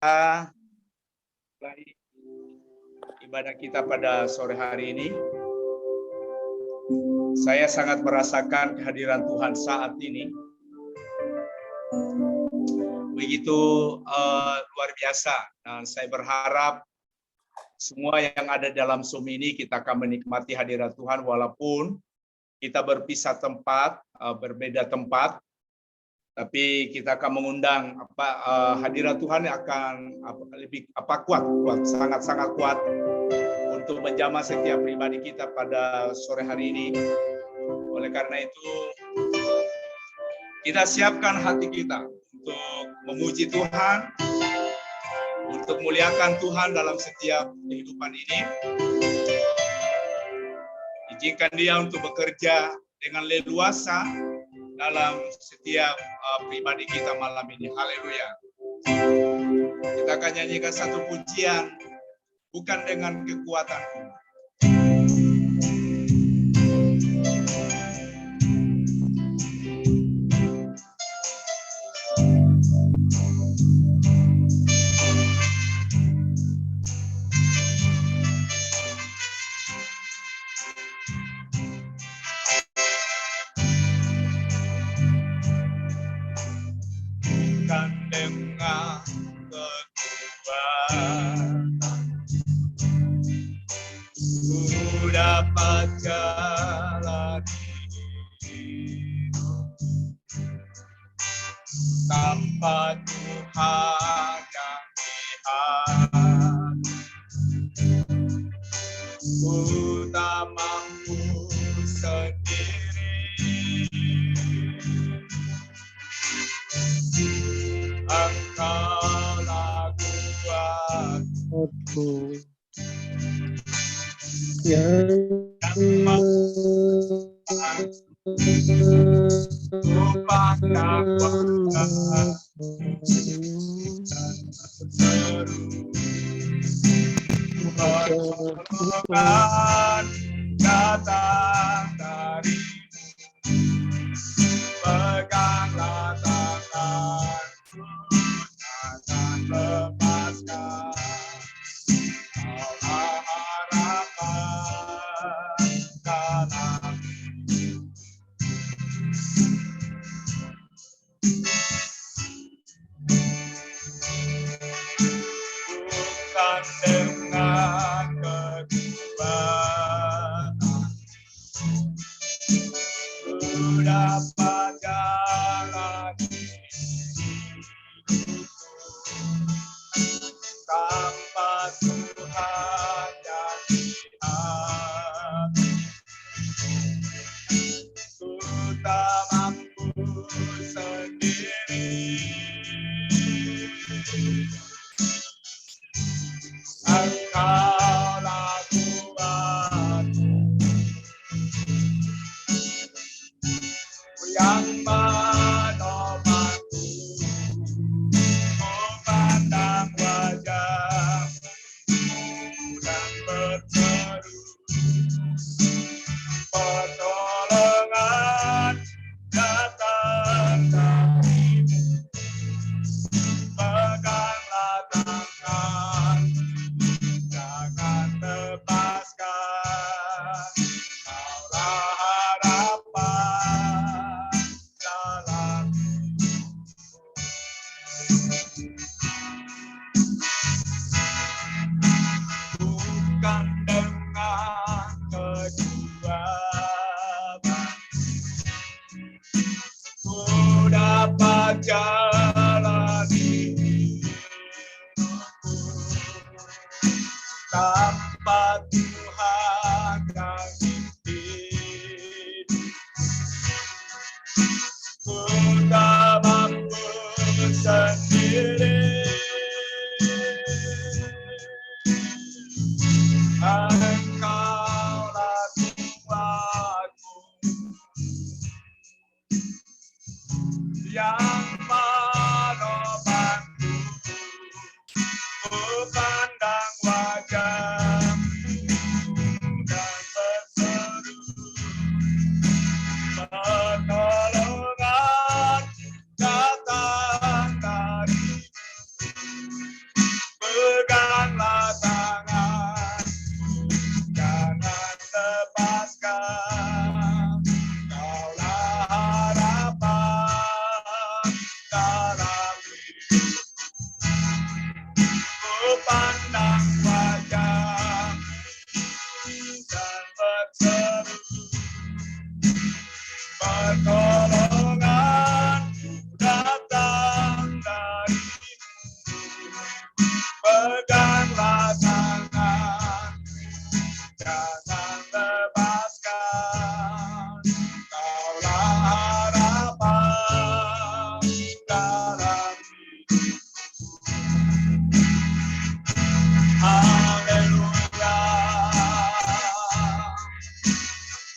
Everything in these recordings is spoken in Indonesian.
Mulai ibadah kita pada sore hari ini. Saya sangat merasakan kehadiran Tuhan saat ini. Begitu luar biasa. Dan saya berharap semua yang ada dalam Zoom ini kita akan menikmati hadirat Tuhan walaupun kita berpisah tempat, berbeda tempat. Tapi kita akan mengundang hadirat Tuhan yang akan kuat, sangat kuat untuk menjamah setiap pribadi kita pada sore hari ini. Oleh karena itu, kita siapkan hati kita untuk memuji Tuhan, untuk muliakan Tuhan dalam setiap kehidupan ini. Izinkan Dia untuk bekerja dengan leluasa dalam setiap pribadi kita malam ini. Haleluya. Kita akan nyanyikan satu pujian, bukan dengan kekuatanku. Tanpa Tuhan yang lihat, ku tak mampu sendiri. Engkaulah kuatku yang pandang wajah seru pertolongan datang darimu, peganglah tanganku, jangan lepaskan, kaulah harapan dalam hidup. Bukan dengan kekuatan ku dapat jalani hidupku, tanpa Tuhan yang lihat, ku tak mampu sendiri. Engkaulah kuatku yang menopangku, memandang wajah-Mu dan berseru, pertolongan datang darimu, peganglah tangan, jangan lepaskan, kaulah harapan dalam hidupku. Bukan dengan kekuatan ku dapat jalani hidupku, tanpa Tuhan yang pimpin, ku tak mampu sendiri. Engkaulah kuatku yang menopangku, ku pandang wajah-Mu pandang wajah dan berseru, pertolongan datang darimu. Peganglah tangan, jangan lepaskan, kaulah harapan dalam hidupku. Haleluya,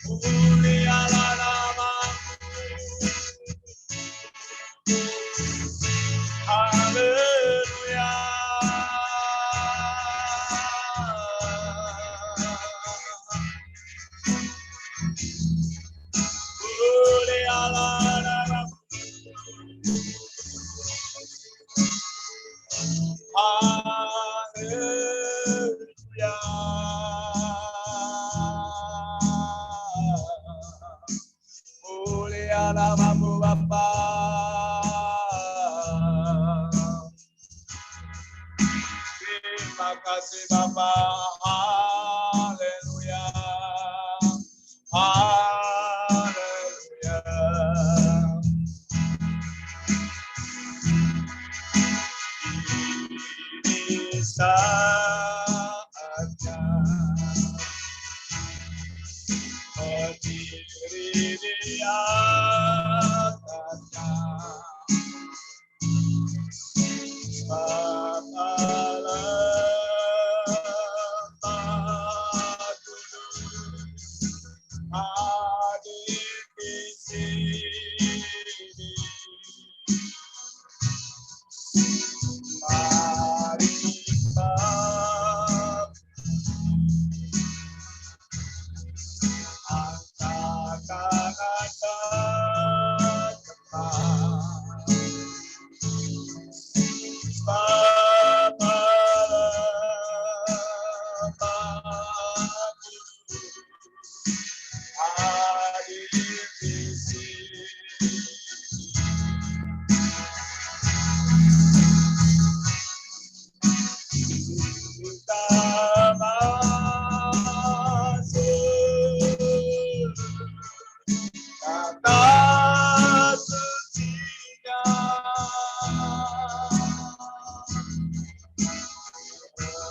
mulialah namamu. Haleluya, mulialah namamu. Haleluya, mulia namamu Bapa. Terima kasih Bapa. Haleluya, haleluya. Ini saatnya berdiri di atasnya, sebab lemah kudus hadir di sini. Mari angkatkan cepat, sebab lemah kudus hadir di sini. Kita masuk kata sucinya,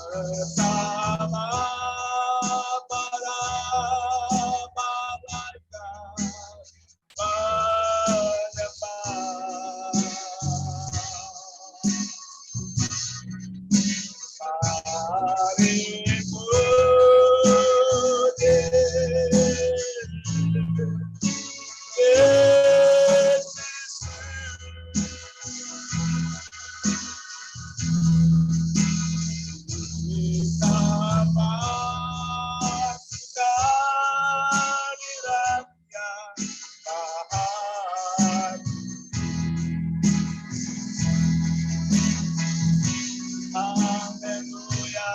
bersama para malaikat menyembah. Mari puji Yesus, kita pastikan diranya tahan. Haleluya,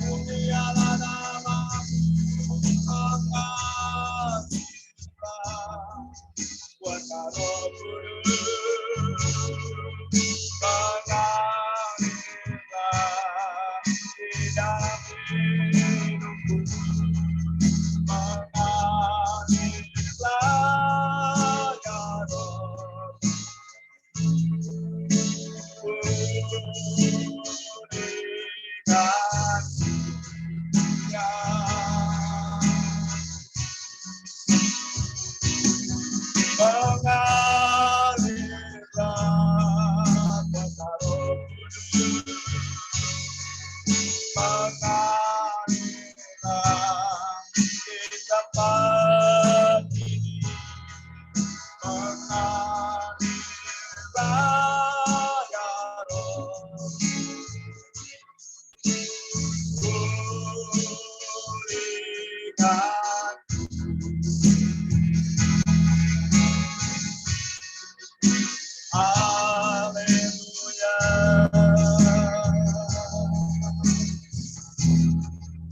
mulialah namamu, angkat sembah, kuasa Roh Kudus mengalirlah di dalam hidupku, mengalirlah ya Roh. Pulihkan dunia, mengalirlah kuasa Roh Kudus, mengalirlah di tempat ini, mengalirlah ya Roh. Pulihkan haleluya,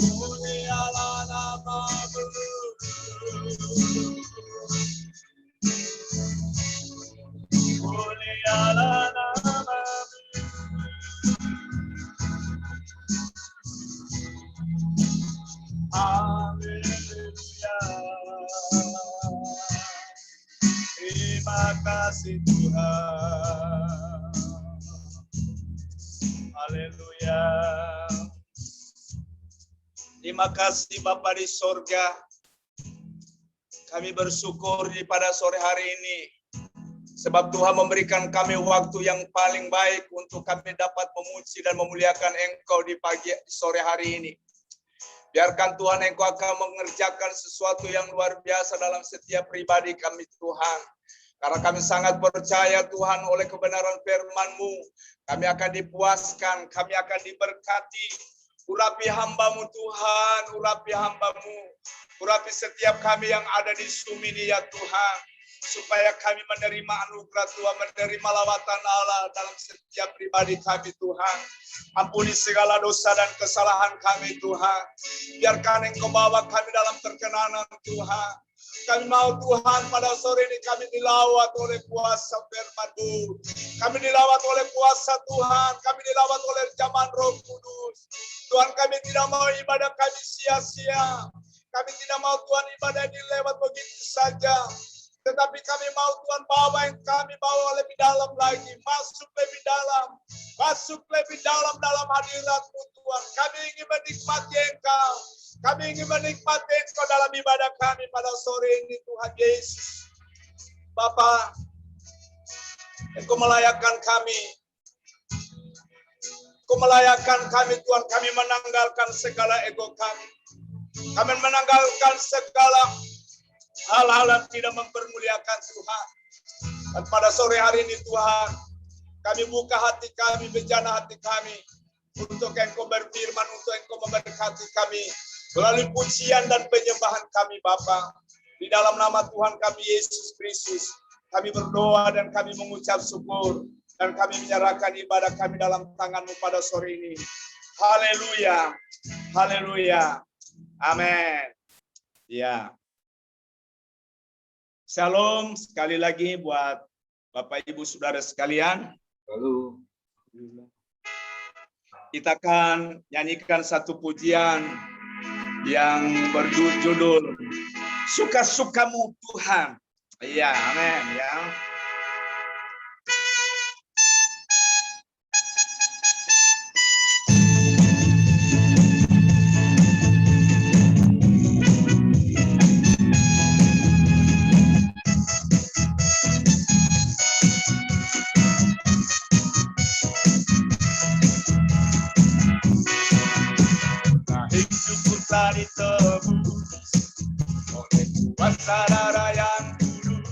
mulialah namamu, mulialah namamu. Haleluya. Terima kasih Bapa di sorga. Kami bersyukur pada sore hari ini. Sebab Tuhan memberikan kami waktu yang paling baik untuk kami dapat memuji dan memuliakan Engkau di sore hari ini. Biarkan Tuhan Engkau akan mengerjakan sesuatu yang luar biasa dalam setiap pribadi kami Tuhan. Karena kami sangat percaya Tuhan oleh kebenaran firman-Mu. Kami akan dipuaskan, kami akan diberkati. Urapi hamba-Mu Tuhan, urapi hamba-Mu. Urapi setiap kami yang ada di Zoom ini ya Tuhan. Supaya kami menerima anugerah Tuhan, menerima lawatan Allah dalam setiap pribadi kami Tuhan. Ampuni segala dosa dan kesalahan kami Tuhan. Biarkan Engkau bawa kami dalam perkenanan Tuhan. Kami mau Tuhan pada sore ini kami dilawat oleh kuasa firman-Mu. Kami dilawat oleh kuasa Tuhan. Kami dilawat oleh zaman Roh Kudus. Tuhan kami tidak mau ibadah kami sia-sia. Kami tidak mau Tuhan ibadah ini lewat begitu saja. Tetapi kami mau Tuhan bawa yang kami bawa lebih dalam lagi. Masuk lebih dalam. Masuk lebih dalam hadirat-Mu Tuhan. Kami ingin menikmati Engkau. Kami ingin menikmati Engkau dalam ibadah kami pada sore ini Tuhan Yesus. Bapa, Engkau melayakkan kami. Engkau melayakkan kami Tuhan. Kami menanggalkan segala ego kami. Kami menanggalkan segala hal-hal yang tidak mempermuliakan Tuhan. Dan pada sore hari ini Tuhan, kami buka hati kami, bejana hati kami, untuk Engkau berfirman, untuk Engkau memberkati kami, melalui pujian dan penyembahan kami Bapa. Di dalam nama Tuhan kami Yesus Kristus, kami berdoa dan kami mengucap syukur, dan kami menyerahkan ibadah kami dalam tangan-Mu pada sore ini. Haleluya, haleluya, amin. Ya. Shalom sekali lagi buat Bapak Ibu Saudara sekalian. Halo. Kita akan nyanyikan satu pujian yang berjudul Suka-sukamu Tuhan. Iya, amin ya. Telah ditebus oleh kuasa darah yang kudus.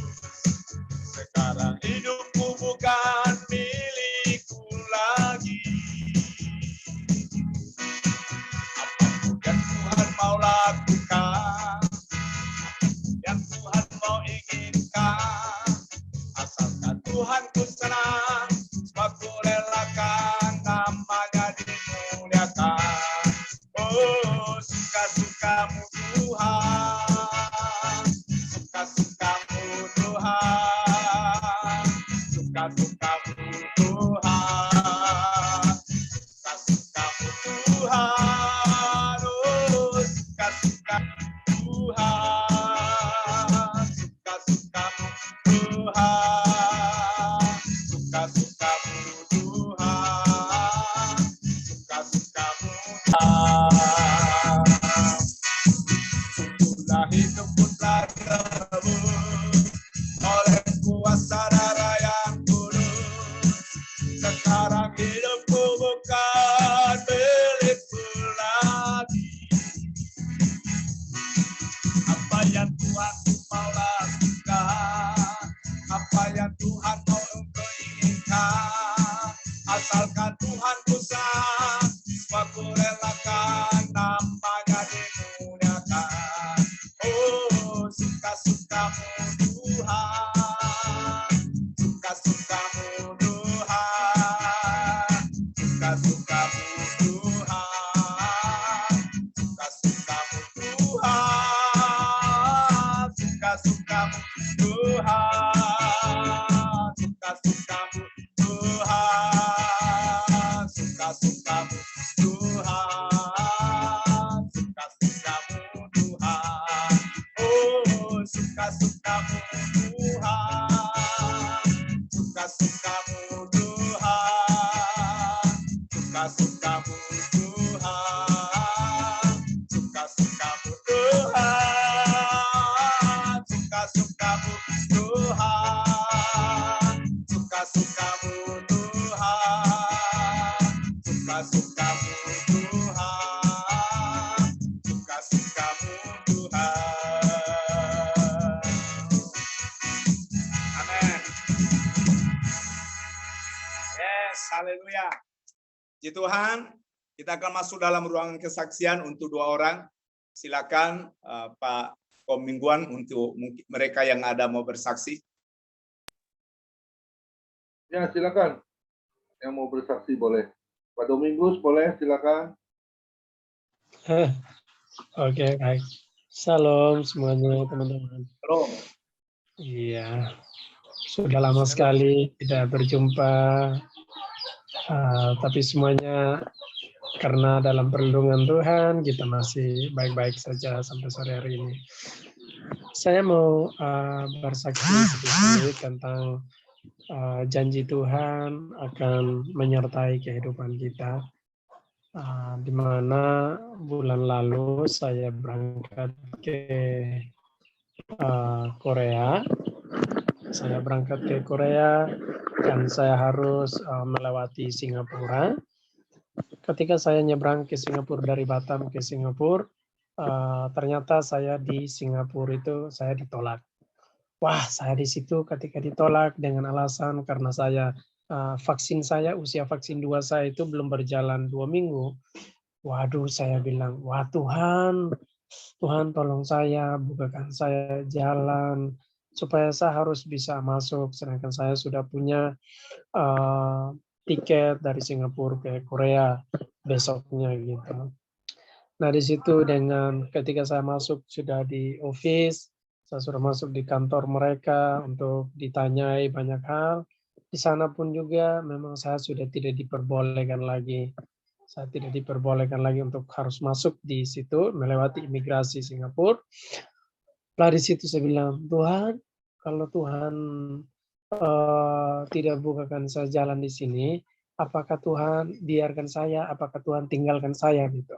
Sekarang hidupku bukan milikku lagi. Apapun yang Tuhan mau lakukan, yang Tuhan mau inginkan, asalkan Tuhan ku senang, sebab ku relakan namanya dimuliakan. Oh, suka-sukamu Tuhan, suka-sukamu Tuhan, suka-sukamu Tuhan, suka-sukamu Tuhan, oh, suka-sukamu Tuhan, suka-sukamu Tuhan, suka-sukamu Tuhan, suka-sukamu Tuhan. Sungguhlah hidupku telah ditebus oleh kuasa darah yang kudus. Sekarang hidupku bukan milikku lagi. Apa yang Tuhan mau lakukan, apa yang Tuhan mau engkau inginkan, asalkan Tuhan ku senang, sebab ku relakan namanya dimuliakan. Oh, suka-sukamu Tuhan, suka-sukamu Tuhan, suka-sukamu Tuhan, suka-sukamu Tuhan, suka-sukamu Tuhan, suka-sukamu Tuhan, suka-sukamu Tuhan, suka-sukamu Tuhan, oh, suka-sukamu Tuhan, suka-sukamu Tuhan, suka-sukamu Yes, haleluya. Puji Tuhan, kita akan masuk dalam ruangan kesaksian untuk 2 orang. Silakan Pak Komingguan untuk mereka yang ada mau bersaksi. Ya, silakan. Yang mau bersaksi boleh. Pak Domingus boleh, silakan. Oke, baik. Salam semuanya teman-teman. Halo. Iya, sudah lama sekali tidak berjumpa, tapi semuanya karena dalam perlindungan Tuhan kita masih baik-baik saja sampai sore hari ini. Saya mau bersaksi sedikit tentang janji Tuhan akan menyertai kehidupan kita. Di mana bulan lalu saya berangkat ke Korea. Saya berangkat ke Korea dan saya harus melewati Singapura. Ketika saya nyebrang ke Singapura dari Batam ke Singapura, ternyata saya di Singapura itu saya ditolak. Wah, saya di situ ketika ditolak dengan alasan karena saya vaksin saya, usia vaksin 2 saya itu belum berjalan 2 minggu. Waduh, saya bilang, wah Tuhan, Tuhan tolong saya, bukakan saya jalan, supaya saya harus bisa masuk, sedangkan saya sudah punya tiket dari Singapura ke Korea besoknya gitu. Nah di situ dengan ketika saya masuk sudah di office, saya sudah masuk di kantor mereka untuk ditanyai banyak hal. Di sana pun juga memang saya sudah tidak diperbolehkan lagi. Saya tidak diperbolehkan lagi untuk harus masuk di situ melewati imigrasi Singapura. Lah di situ saya bilang, Tuhan, kalau Tuhan tidak bukakan saya jalan di sini, apakah Tuhan biarkan saya, apakah Tuhan tinggalkan saya gitu.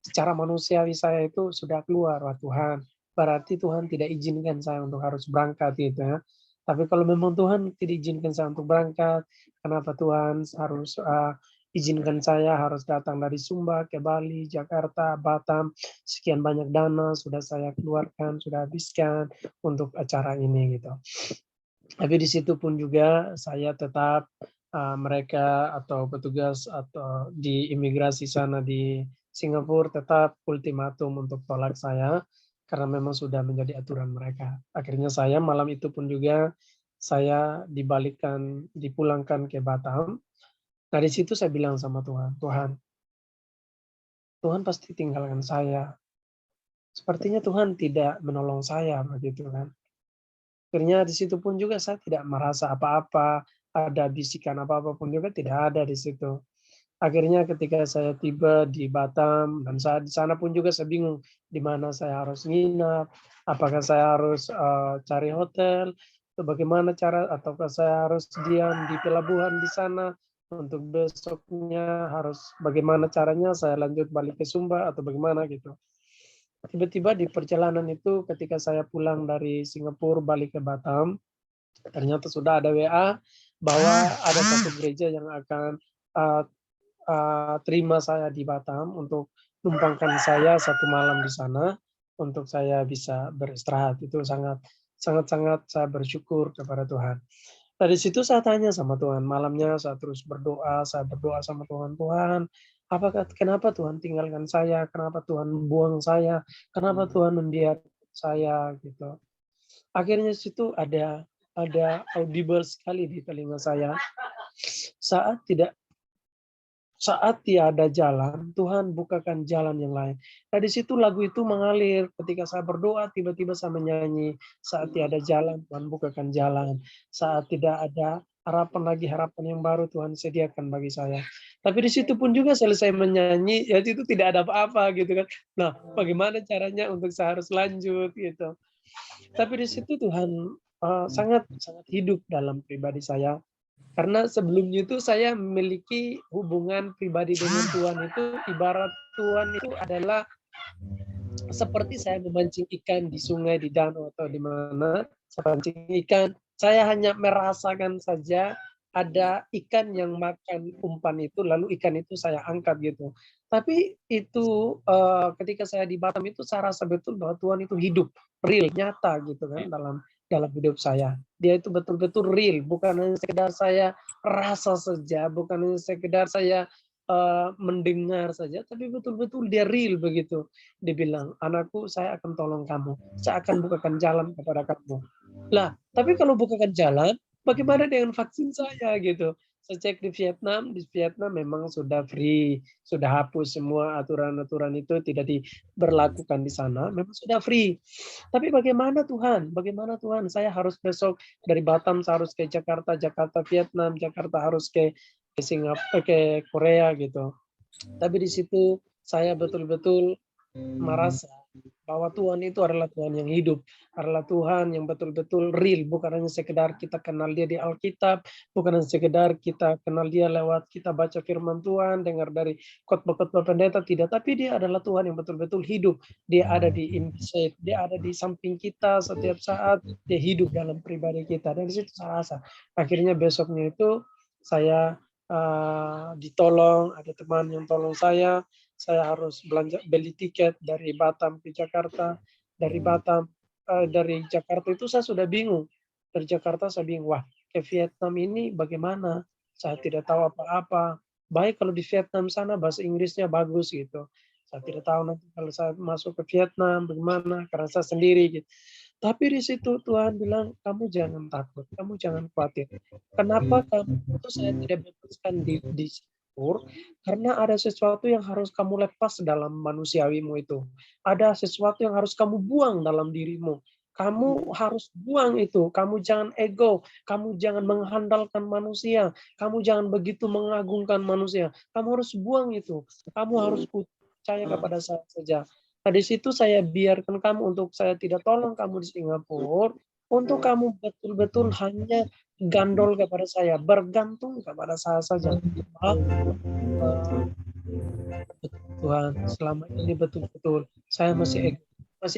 Secara manusiawi saya itu sudah keluar, wah Tuhan, berarti Tuhan tidak izinkan saya untuk harus berangkat gitu ya. Tapi kalau memang Tuhan tidak izinkan saya untuk berangkat, kenapa Tuhan harus izinkan saya harus datang dari Sumba ke Bali, Jakarta, Batam, sekian banyak dana sudah saya keluarkan, sudah habiskan untuk acara ini gitu. Tapi di situ pun juga saya tetap mereka atau petugas atau di imigrasi sana di Singapura tetap ultimatum untuk tolak saya karena memang sudah menjadi aturan mereka. Akhirnya saya malam itu pun juga saya dipulangkan ke Batam. Nah di situ saya bilang sama Tuhan, Tuhan pasti tinggalkan saya. Sepertinya Tuhan tidak menolong saya begitu kan. Akhirnya di situ pun juga saya tidak merasa apa-apa, ada bisikan apa-apa pun juga tidak ada di situ. Akhirnya ketika saya tiba di Batam dan saya di sana pun juga saya bingung di mana saya harus nginap, apakah saya harus cari hotel, atau bagaimana cara, ataukah saya harus diam di pelabuhan di sana untuk besoknya harus bagaimana caranya saya lanjut balik ke Sumba atau bagaimana gitu. Tiba-tiba di perjalanan itu ketika saya pulang dari Singapura balik ke Batam, ternyata sudah ada WA bahwa ada satu gereja yang akan terima saya di Batam untuk numpangkan saya 1 malam di sana untuk saya bisa beristirahat. Itu sangat saya bersyukur kepada Tuhan. Dari situ saya tanya sama Tuhan, malamnya saya terus berdoa, saya berdoa sama Tuhan, Tuhan, kenapa Tuhan tinggalkan saya, kenapa Tuhan buang saya, kenapa Tuhan membiarkan saya gitu. Akhirnya situ ada audible sekali di telinga saya. Saat tiada jalan, Tuhan bukakan jalan yang lain. Nah di situ lagu itu mengalir. Ketika saya berdoa, tiba-tiba saya menyanyi. Saat tiada jalan, Tuhan bukakan jalan. Saat tidak ada harapan yang baru Tuhan sediakan bagi saya. Tapi di situ pun juga selesai menyanyi, ya itu tidak ada apa-apa gitu kan. Nah, bagaimana caranya untuk saya harus lanjut gitu. Tapi di situ Tuhan sangat hidup dalam pribadi saya. Karena sebelumnya itu saya memiliki hubungan pribadi dengan Tuhan itu ibarat Tuhan itu adalah seperti saya memancing ikan di sungai, di danau atau di mana saya pancing ikan. Saya hanya merasakan saja ada ikan yang makan umpan itu, lalu ikan itu saya angkat gitu. Tapi itu ketika saya di Batam itu saya rasa betul bahwa Tuhan itu hidup, real, nyata gitu kan dalam hidup saya. Dia itu betul-betul real, bukan hanya sekedar saya rasa saja, bukan hanya sekedar saya mendengar saja, tapi betul-betul dia real begitu. Dia bilang, anakku, saya akan tolong kamu, saya akan bukakan jalan kepada kamu. Lah, tapi kalau bukakan jalan, bagaimana dengan vaksin saya gitu? Saya cek di Vietnam memang sudah free, sudah hapus semua aturan-aturan itu tidak diberlakukan di sana, memang sudah free. Tapi bagaimana Tuhan? Bagaimana Tuhan? Saya harus besok dari Batam saya harus ke Jakarta, Jakarta Vietnam, Jakarta harus ke Singapura, ke Korea gitu. Tapi di situ saya betul-betul merasa bahwa Tuhan itu adalah Tuhan yang hidup, adalah Tuhan yang betul-betul real, bukan hanya sekedar kita kenal dia di Alkitab, bukan hanya sekedar kita kenal dia lewat kita baca firman Tuhan, dengar dari khotbah-khotbah pendeta, tidak, tapi dia adalah Tuhan yang betul-betul hidup. Dia ada di inside, dia ada di samping kita setiap saat, dia hidup dalam pribadi kita. Dan di situ saya rasa akhirnya besoknya itu saya ditolong, ada teman yang tolong saya harus beli tiket dari Batam ke Jakarta, dari Jakarta itu saya sudah bingung. Dari Jakarta saya bingung, wah ke Vietnam ini bagaimana? Saya tidak tahu apa-apa. Baik kalau di Vietnam sana bahasa Inggrisnya bagus gitu. Saya tidak tahu nanti kalau saya masuk ke Vietnam bagaimana, karena saya sendiri gitu. Tapi di situ Tuhan bilang, kamu jangan takut, kamu jangan khawatir. Kenapa kamu itu saya tidak bebaskan di Singapura? Karena ada sesuatu yang harus kamu lepas dalam manusiawimu itu. Ada sesuatu yang harus kamu buang dalam dirimu. Kamu harus buang itu. Kamu jangan ego. Kamu jangan mengandalkan manusia. Kamu jangan begitu mengagungkan manusia. Kamu harus buang itu. Kamu harus percaya kepada saya saja. Nah, di situ saya biarkan kamu untuk saya tidak tolong kamu di Singapura. Untuk kamu betul-betul hanya gandol kepada saya. Bergantung kepada saya saja. Tuhan, selama ini betul-betul saya masih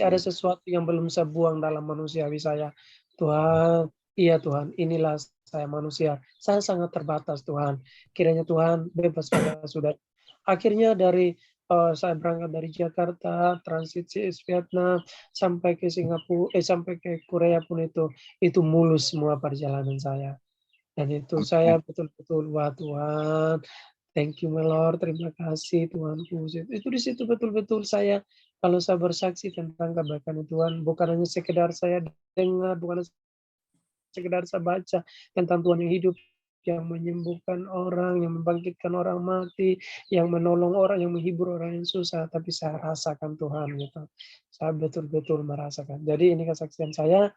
ada sesuatu yang belum saya buang dalam manusiawi saya. Tuhan, iya Tuhan, inilah saya manusia. Saya sangat terbatas Tuhan. Kiranya Tuhan bebaskan sudah. Akhirnya dari saya berangkat dari Jakarta, transit Vietnam sampai ke Singapura, sampai ke Korea pun itu mulus semua perjalanan saya. Dan itu saya betul-betul, wah Tuhan, thank you my Lord, terima kasih Tuhanku. Itu di situ betul-betul saya, kalau saya bersaksi tentang kebaikan Tuhan, bukan hanya sekedar saya dengar, bukan hanya sekedar saya baca tentang Tuhan yang hidup, yang menyembuhkan orang, yang membangkitkan orang mati, yang menolong orang, yang menghibur orang yang susah, tapi saya rasakan Tuhan gitu. Saya betul-betul merasakan. Jadi ini kesaksian saya,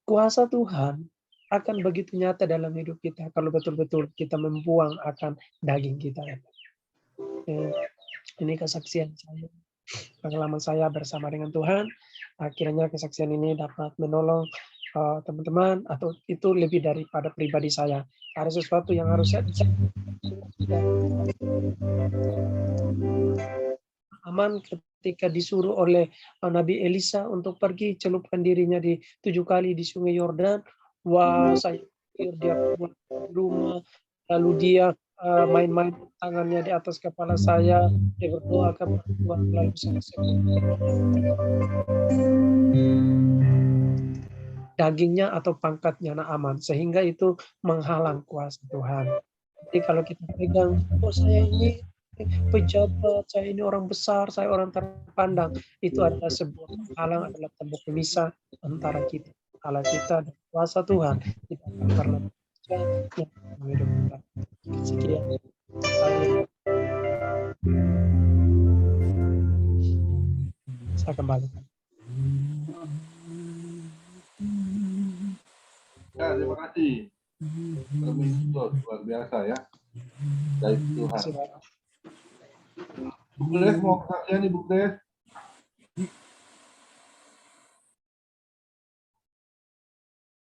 kuasa Tuhan akan begitu nyata dalam hidup kita kalau betul-betul kita membuang akan daging kita. Ini kesaksian saya, pengalaman saya bersama dengan Tuhan. Akhirnya kesaksian ini dapat menolong teman-teman, atau itu lebih daripada pribadi saya. Ada sesuatu yang harus saya aman ketika disuruh oleh Nabi Elisa untuk pergi celupkan dirinya di 7 kali di Sungai Yordan. Wah, saya pikir dia keluar dari rumah, lalu dia main-main tangannya di atas kepala saya, dia berdoa kepada Tuhan, lalu saya dagingnya atau pangkatnya aman, sehingga itu menghalang kuasa Tuhan. Jadi kalau kita pegang, oh saya ini pejabat, saya ini orang besar, saya orang terpandang, itu adalah sebuah penghalang, adalah tembok pemisah antara kita, Allah kita dan kuasa Tuhan. Kita akan pernah hidup kita. Sekian. Saya kembali. Ya, terima kasih. Luar biasa ya. Dari Tuhan. Bu Grace mau kesaksian nih, Bu Grace?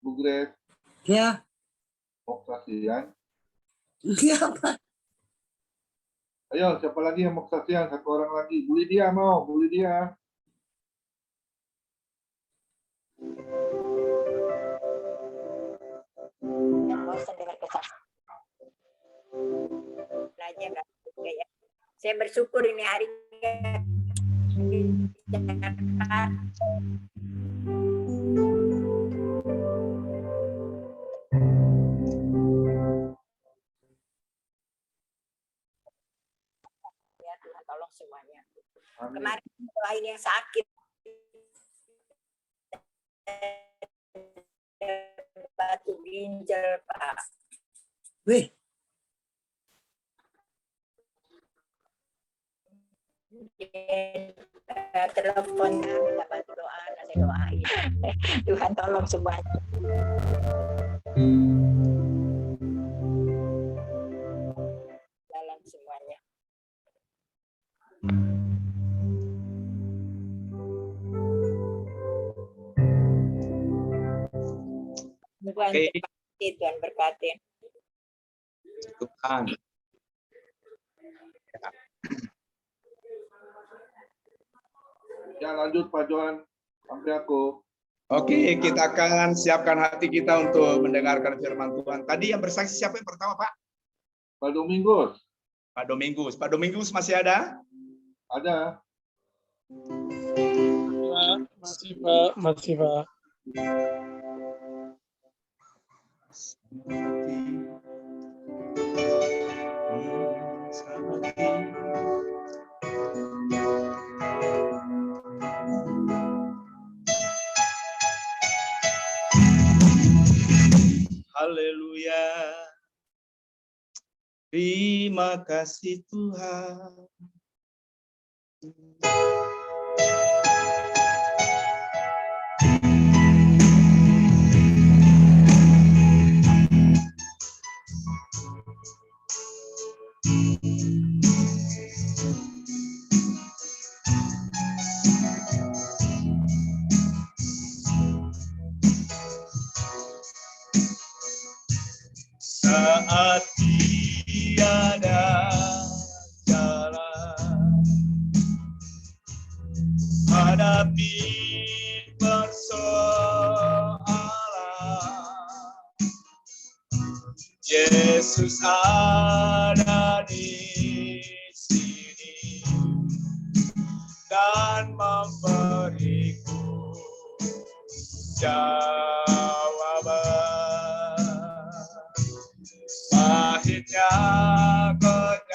Bu Grace. Ya. Mau kesaksian? Iya, Pak. Ayo, siapa lagi yang mau kesaksian? Satu orang lagi. Bu Lydia mau, Bu Lydia. Mau dengar kesaksian. Belajar ya. Saya bersyukur ini harinya di Jakarta. Tuhan tolong semuanya. Amin. Kemarin doain yang sakit. Batu ginjal, Pak. Wih, Telepon minta bantu doa, saya doain. Tuhan tolong semuanya. Jalan semuanya. Tuhan Oke. berkati, Tuhan berkati. Tuhan. Ya, lanjut Pak Johan. Sampai aku. Oke, kita akan siapkan hati kita untuk mendengarkan firman Tuhan. Tadi yang bersaksi siapa yang pertama, Pak? Pak Domingus. Pak Domingus. Pak Domingus masih ada? Ada. Masih Pak, masih Pak. Haleluya. Terima kasih Tuhan. Saat tiada jalan, hadapi persoalan, Yesus ada di sini dan memberiku jawaban. Pahitnya kenyataan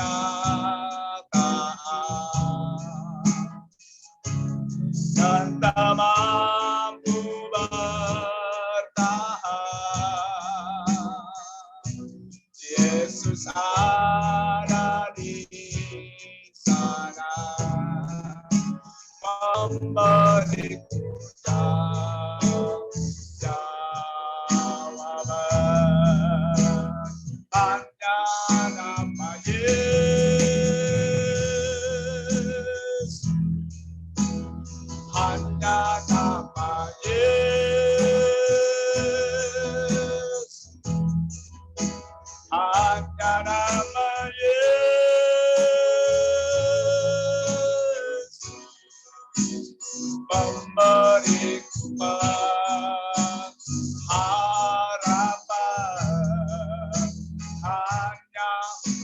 dan tak mampu bertahan, Yesus ada di sana memberiku jawaban. Hanya nama Yesus, hanya nama Yesus, hanya nama Yesus, memberiku pengharapan. Hanya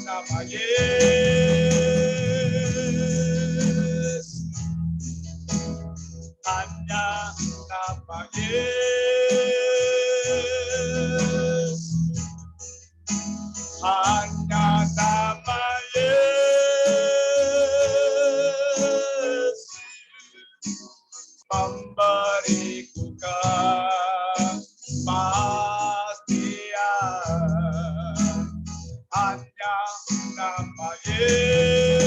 nama Yesus, hanya nama Yesus, hanya nama Yesus, memberiku kepastian. Hanya nama Yesus,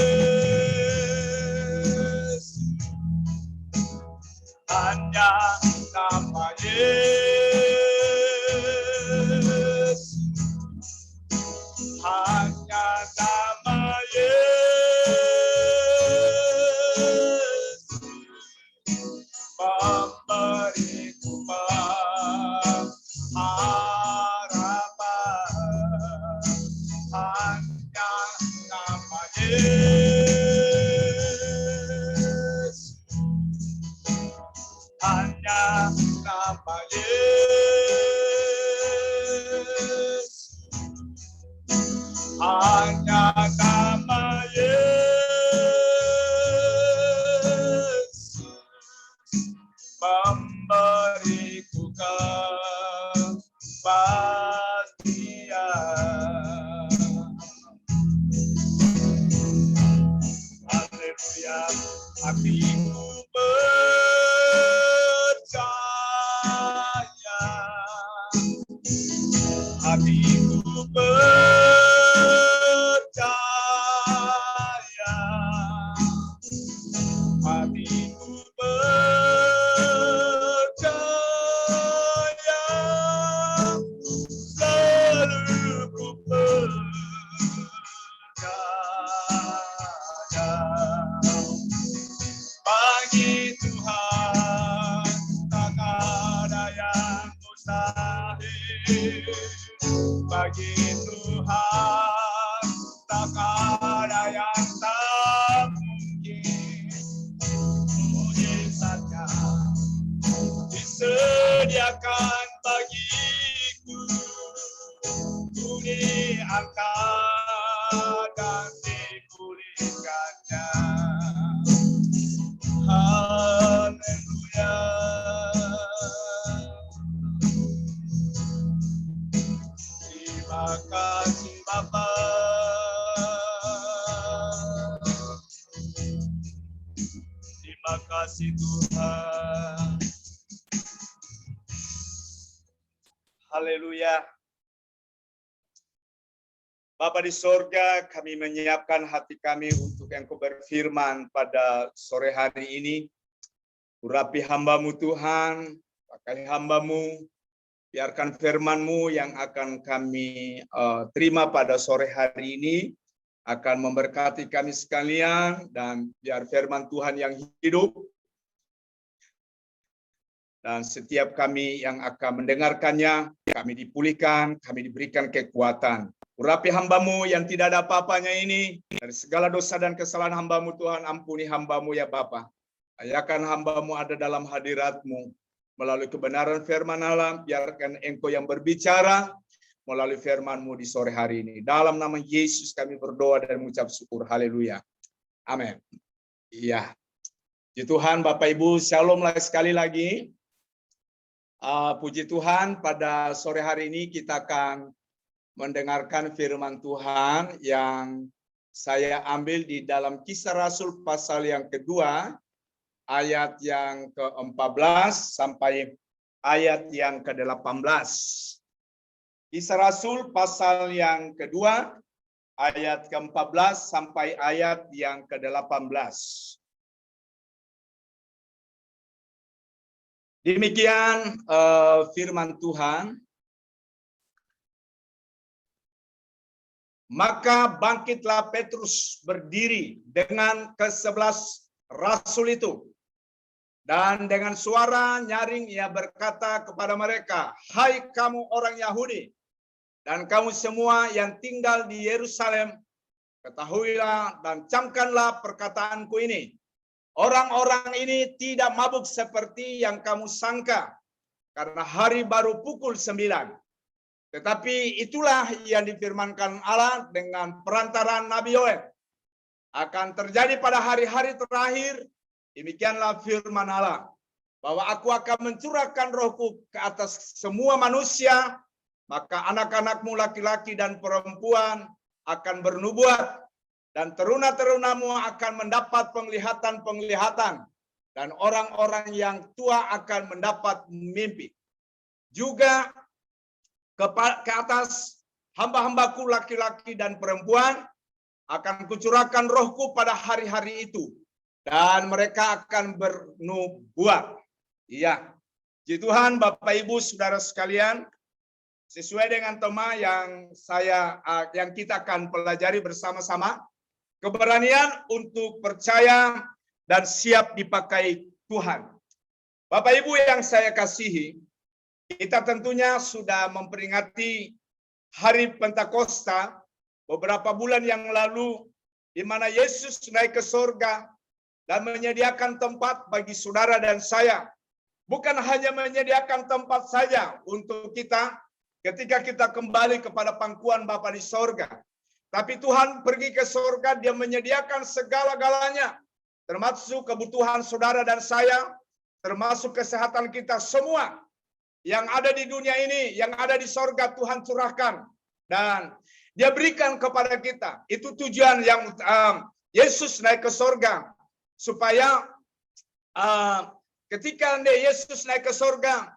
hanya nama Yesus, hanya nama Yesus, memberiku pengharapan. Hanya nama Yesus, hanya nama Yesus, hanya nama Yesus, memberiku kepastian. hatiku percaya, hatiku percaya, hatiku percaya, selalu ku percaya. Bagi Tuhan tak ada yang mustahil. Bagi Tuhan tak ada yang tak mungkin. Mujizatnya disediakan bagiku, ku diangkat dan dipulihkannya. Haleluya. Terima kasih Bapa. Terima kasih Tuhan. Haleluya. Bapa di sorga, kami menyiapkan hati kami untuk Engkau berfirman pada sore hari ini. Urapi hamba-Mu Tuhan, pakai hamba-Mu, biarkan firman-Mu yang akan kami terima pada sore hari ini akan memberkati kami sekalian, dan biar firman Tuhan yang hidup dan setiap kami yang akan mendengarkannya, kami dipulihkan, kami diberikan kekuatan. Urapi hamba-Mu yang tidak ada apa-apanya ini, dari segala dosa dan kesalahan hamba-Mu Tuhan, ampuni hamba-Mu ya Bapa. Ayakan hamba-Mu ada dalam hadirat-Mu, melalui kebenaran firman Allah, biarkan Engkau yang berbicara, melalui firman-Mu di sore hari ini. Dalam nama Yesus kami berdoa dan mengucap syukur, haleluya. Amin. Iya. Puji Tuhan, Bapak Ibu, shalom lagi sekali lagi. Puji Tuhan, pada sore hari ini kita akan mendengarkan firman Tuhan yang saya ambil di dalam Kisah Rasul pasal yang kedua, ayat yang ke-14 sampai ayat yang ke-18. Kisah Rasul pasal yang kedua, ayat ke-14 sampai ayat yang ke-18. Demikian firman Tuhan. Maka bangkitlah Petrus berdiri dengan ke-11 rasul itu. Dan dengan suara nyaring ia berkata kepada mereka, "Hai kamu orang Yahudi, dan kamu semua yang tinggal di Yerusalem, ketahuilah dan camkanlah perkataanku ini. Orang-orang ini tidak mabuk seperti yang kamu sangka, karena hari baru pukul 9. Tetapi itulah yang difirmankan Allah dengan perantaraan Nabi Yoel. Akan terjadi pada hari-hari terakhir, demikianlah firman Allah, bahwa aku akan mencurahkan rohku ke atas semua manusia, maka anak-anakmu laki-laki dan perempuan akan bernubuat, dan teruna-terunamu akan mendapat penglihatan-penglihatan, dan orang-orang yang tua akan mendapat mimpi. Juga ke atas hamba-hambaku laki-laki dan perempuan akan kucurahkan rohku pada hari-hari itu, dan mereka akan bernubuat." Iya, puji Tuhan, Bapak Ibu Saudara sekalian, sesuai dengan tema yang kita akan pelajari bersama-sama, keberanian untuk percaya dan siap dipakai Tuhan. Bapak Ibu yang saya kasihi, kita tentunya sudah memperingati hari Pentakosta beberapa bulan yang lalu, di mana Yesus naik ke surga dan menyediakan tempat bagi saudara dan saya. Bukan hanya menyediakan tempat saja untuk kita ketika kita kembali kepada pangkuan Bapa di surga, tapi Tuhan pergi ke surga, Dia menyediakan segala-galanya, termasuk kebutuhan saudara dan saya, termasuk kesehatan kita semua. Yang ada di dunia ini, yang ada di sorga, Tuhan curahkan dan Dia berikan kepada kita. Itu tujuan yang Yesus naik ke sorga, supaya ketika Yesus naik ke surga,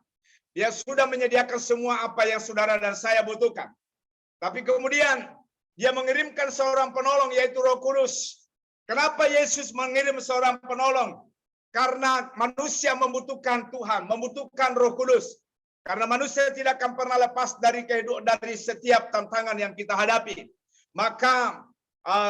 dia sudah menyediakan semua apa yang saudara dan saya butuhkan. Tapi kemudian dia mengirimkan seorang penolong, yaitu Roh Kudus. Kenapa Yesus mengirim seorang penolong? Karena manusia membutuhkan Tuhan, membutuhkan Roh Kudus. Karena manusia tidak akan pernah lepas dari setiap tantangan yang kita hadapi. Maka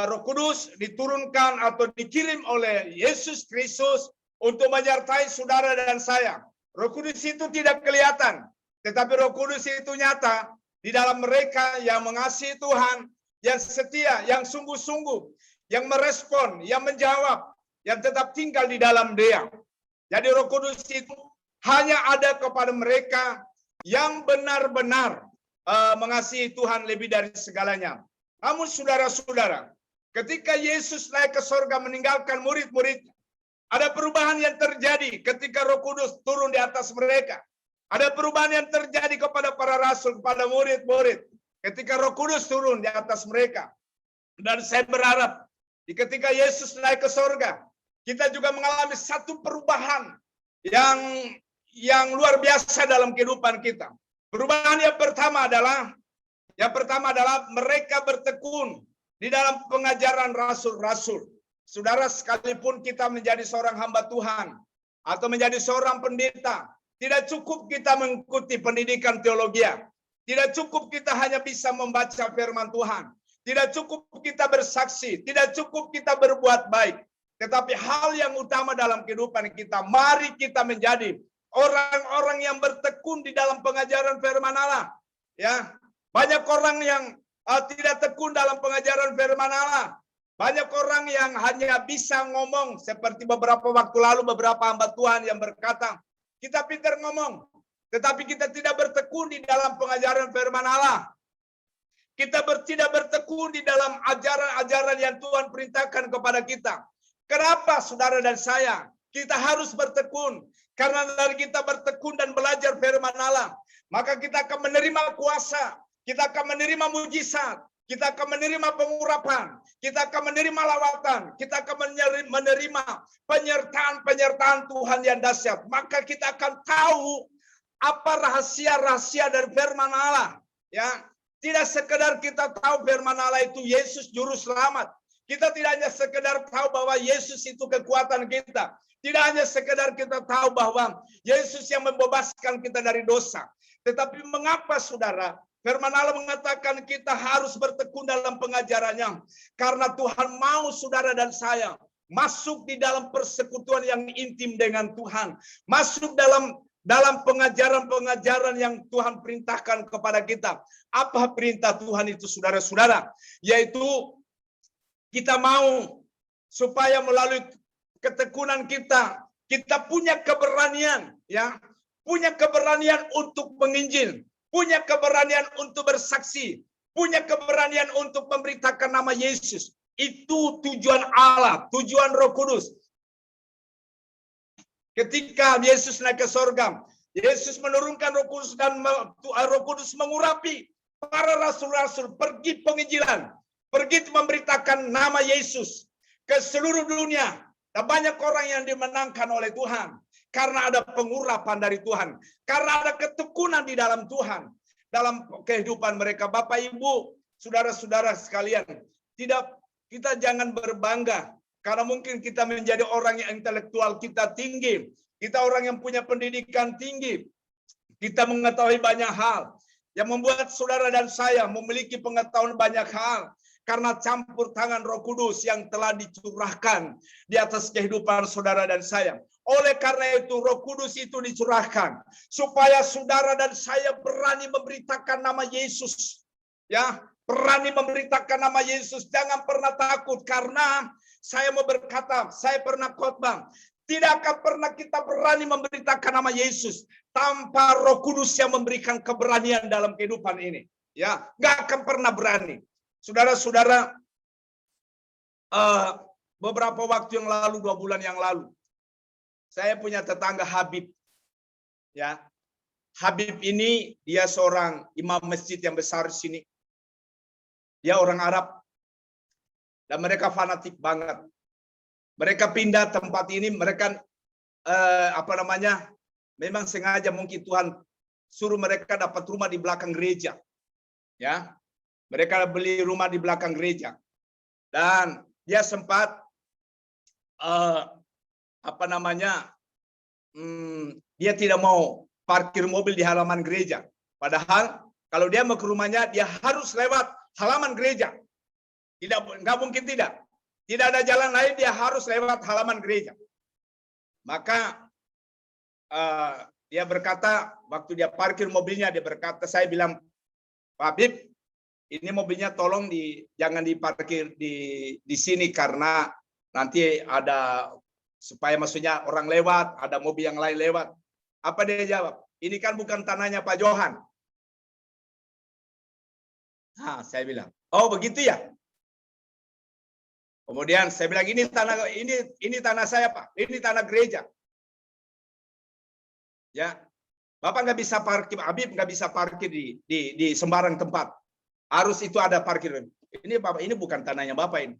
Roh Kudus diturunkan atau dikirim oleh Yesus Kristus untuk menyertai saudara dan saya. Roh Kudus itu tidak kelihatan, tetapi Roh Kudus itu nyata di dalam mereka yang mengasihi Tuhan, yang setia, yang sungguh-sungguh, yang merespon, yang menjawab, yang tetap tinggal di dalam Dia. Jadi Roh Kudus itu hanya ada kepada mereka yang benar-benar mengasihi Tuhan lebih dari segalanya. Namun saudara-saudara, ketika Yesus naik ke surga meninggalkan murid-murid, ada perubahan yang terjadi ketika Roh Kudus turun di atas mereka. Ada perubahan yang terjadi kepada para rasul, kepada murid-murid, ketika Roh Kudus turun di atas mereka. Dan saya berharap ketika Yesus naik ke surga, kita juga mengalami satu perubahan yang luar biasa dalam kehidupan kita. Perubahan yang pertama adalah mereka bertekun di dalam pengajaran rasul-rasul. Saudara, sekalipun kita menjadi seorang hamba Tuhan atau menjadi seorang pendeta, tidak cukup kita mengikuti pendidikan teologi. Tidak cukup kita hanya bisa membaca firman Tuhan. Tidak cukup kita bersaksi, tidak cukup kita berbuat baik. Tetapi hal yang utama dalam kehidupan kita, mari kita menjadi orang-orang yang bertekun di dalam pengajaran firman Allah. Ya, banyak orang yang tidak tekun dalam pengajaran firman Allah. Banyak orang yang hanya bisa ngomong, seperti beberapa waktu lalu beberapa hamba Tuhan yang berkata, kita pintar ngomong, tetapi kita tidak bertekun di dalam pengajaran firman Allah. Kita tidak bertekun di dalam ajaran-ajaran yang Tuhan perintahkan kepada kita. Kenapa saudara dan saya? Kita harus bertekun. Karena dari kita bertekun dan belajar firman Allah, maka kita akan menerima kuasa, kita akan menerima mujizat, kita akan menerima pengurapan, kita akan menerima lawatan, kita akan menerima penyertaan Tuhan yang dahsyat. Maka kita akan tahu apa rahasia-rahasia dari firman Allah. Ya, tidak sekedar kita tahu firman Allah itu Yesus juru selamat. Kita tidak hanya sekedar tahu bahwa Yesus itu kekuatan kita. Tidak hanya sekedar kita tahu bahwa Yesus yang membebaskan kita dari dosa. Tetapi mengapa saudara? Firman Allah mengatakan kita harus bertekun dalam pengajarannya. Karena Tuhan mau saudara dan saya masuk di dalam persekutuan yang intim dengan Tuhan. Masuk dalam pengajaran-pengajaran yang Tuhan perintahkan kepada kita. Apa perintah Tuhan itu saudara-saudara? Yaitu kita mau supaya melalui ketekunan kita punya keberanian, ya, punya keberanian untuk menginjil, punya keberanian untuk bersaksi, punya keberanian untuk memberitakan nama Yesus. Itu tujuan Allah, tujuan Roh Kudus. Ketika Yesus naik ke surga, Yesus menurunkan Roh Kudus dan Roh Kudus mengurapi para rasul-rasul pergi penginjilan, pergi memberitakan nama Yesus ke seluruh dunia. Dan banyak orang yang dimenangkan oleh Tuhan karena ada pengurapan dari Tuhan, karena ada ketekunan di dalam Tuhan, dalam kehidupan mereka. Bapak, Ibu, saudara-saudara sekalian, kita jangan berbangga karena mungkin kita menjadi orang yang intelektual kita tinggi, kita orang yang punya pendidikan tinggi, kita mengetahui banyak hal yang membuat saudara dan saya memiliki pengetahuan banyak hal. Karena campur tangan Roh Kudus yang telah dicurahkan di atas kehidupan saudara dan saya. Oleh karena itu Roh Kudus itu dicurahkan supaya saudara dan saya berani memberitakan nama Yesus. Ya, berani memberitakan nama Yesus. Jangan pernah takut, karena saya mau berkata, saya pernah khotbah, tidak akan pernah kita berani memberitakan nama Yesus tanpa Roh Kudus yang memberikan keberanian dalam kehidupan ini. Ya, nggak akan pernah berani. Saudara-saudara, beberapa waktu yang lalu, 2 bulan yang lalu, saya punya tetangga Habib. Ya, Habib ini dia seorang imam masjid yang besar di sini. Dia orang Arab dan mereka fanatik banget. Mereka pindah tempat ini, mereka memang sengaja mungkin Tuhan suruh mereka dapat rumah di belakang gereja. Ya. Mereka beli rumah di belakang gereja. Dan dia sempat dia tidak mau parkir mobil di halaman gereja. Padahal kalau dia mau ke rumahnya, dia harus lewat halaman gereja. Nggak mungkin tidak. Tidak ada jalan lain, dia harus lewat halaman gereja. Maka dia berkata, waktu dia parkir mobilnya, dia berkata, saya bilang, Pak Habib, ini mobilnya tolong jangan diparkir di sini karena nanti ada, supaya maksudnya orang lewat, ada mobil yang lain lewat. Apa dia jawab? Ini kan bukan tanahnya Pak Johan. Nah, saya bilang, oh begitu ya. Kemudian saya bilang, ini tanah saya Pak, ini tanah gereja. Ya, Bapak nggak bisa parkir, Habib nggak bisa parkir di sembarang tempat. Harus itu ada parkir. Ini Bapak, ini bukan tanahnya Bapak ini.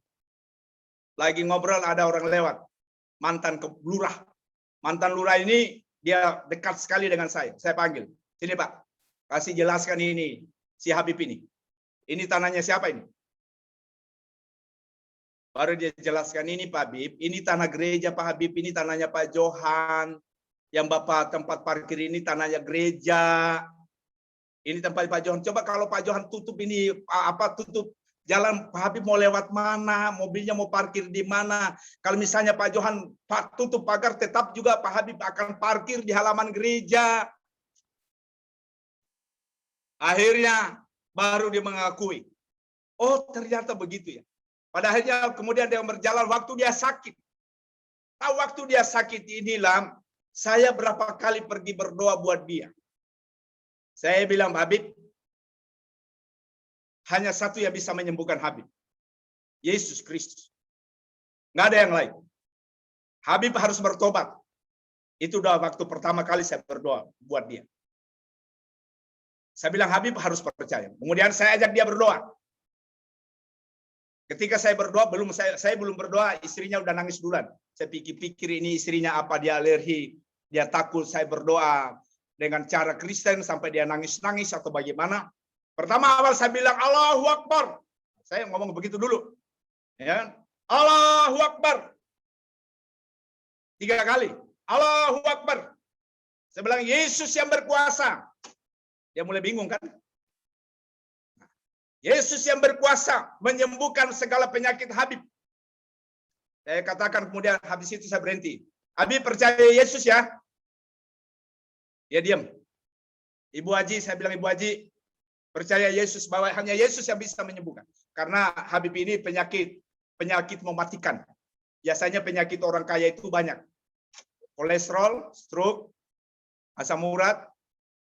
Lagi ngobrol ada orang lewat, mantan lurah. Mantan lurah ini dia dekat sekali dengan saya. Saya panggil, sini Pak, kasih jelaskan ini si Habib ini. Ini tanahnya siapa ini? Baru dia jelaskan, ini Pak Habib, ini tanah gereja Pak Habib, ini tanahnya Pak Johan. Yang Bapak tempat parkir ini tanahnya gereja. Ini tempat Pak Johan. Coba kalau Pak Johan tutup ini, tutup jalan, Pak Habib mau lewat mana, mobilnya mau parkir di mana. Kalau misalnya Pak Johan tutup pagar, tetap juga Pak Habib akan parkir di halaman gereja. Akhirnya baru dia mengakui, oh ternyata begitu ya. Pada akhirnya kemudian dia berjalan, waktu dia sakit. Tahu waktu dia sakit inilah, saya berapa kali pergi berdoa buat dia. Saya bilang, Habib, hanya satu yang bisa menyembuhkan Habib. Yesus Kristus. Nggak ada yang lain. Habib harus bertobat. Itu udah waktu pertama kali saya berdoa buat dia. Saya bilang, Habib harus percaya. Kemudian saya ajak dia berdoa. Ketika saya berdoa, saya belum berdoa, istrinya udah nangis duluan. Saya pikir-pikir ini istrinya apa, dia alergi, dia takut saya berdoa dengan cara Kristen sampai dia nangis-nangis atau bagaimana. Pertama awal saya bilang Allahu Akbar. Saya ngomong begitu dulu. Ya. Allahu Akbar. 3 kali. Allahu Akbar. Saya bilang Yesus yang berkuasa. Dia mulai bingung kan? Yesus yang berkuasa menyembuhkan segala penyakit Habib. Saya katakan kemudian habis itu saya berhenti. Habib percaya Yesus ya? Dia diam. Ibu Haji, saya bilang Ibu Haji, percaya Yesus bahwa hanya Yesus yang bisa menyembuhkan. Karena Habib ini penyakit mematikan. Biasanya penyakit orang kaya itu banyak. Kolesterol, stroke, asam urat,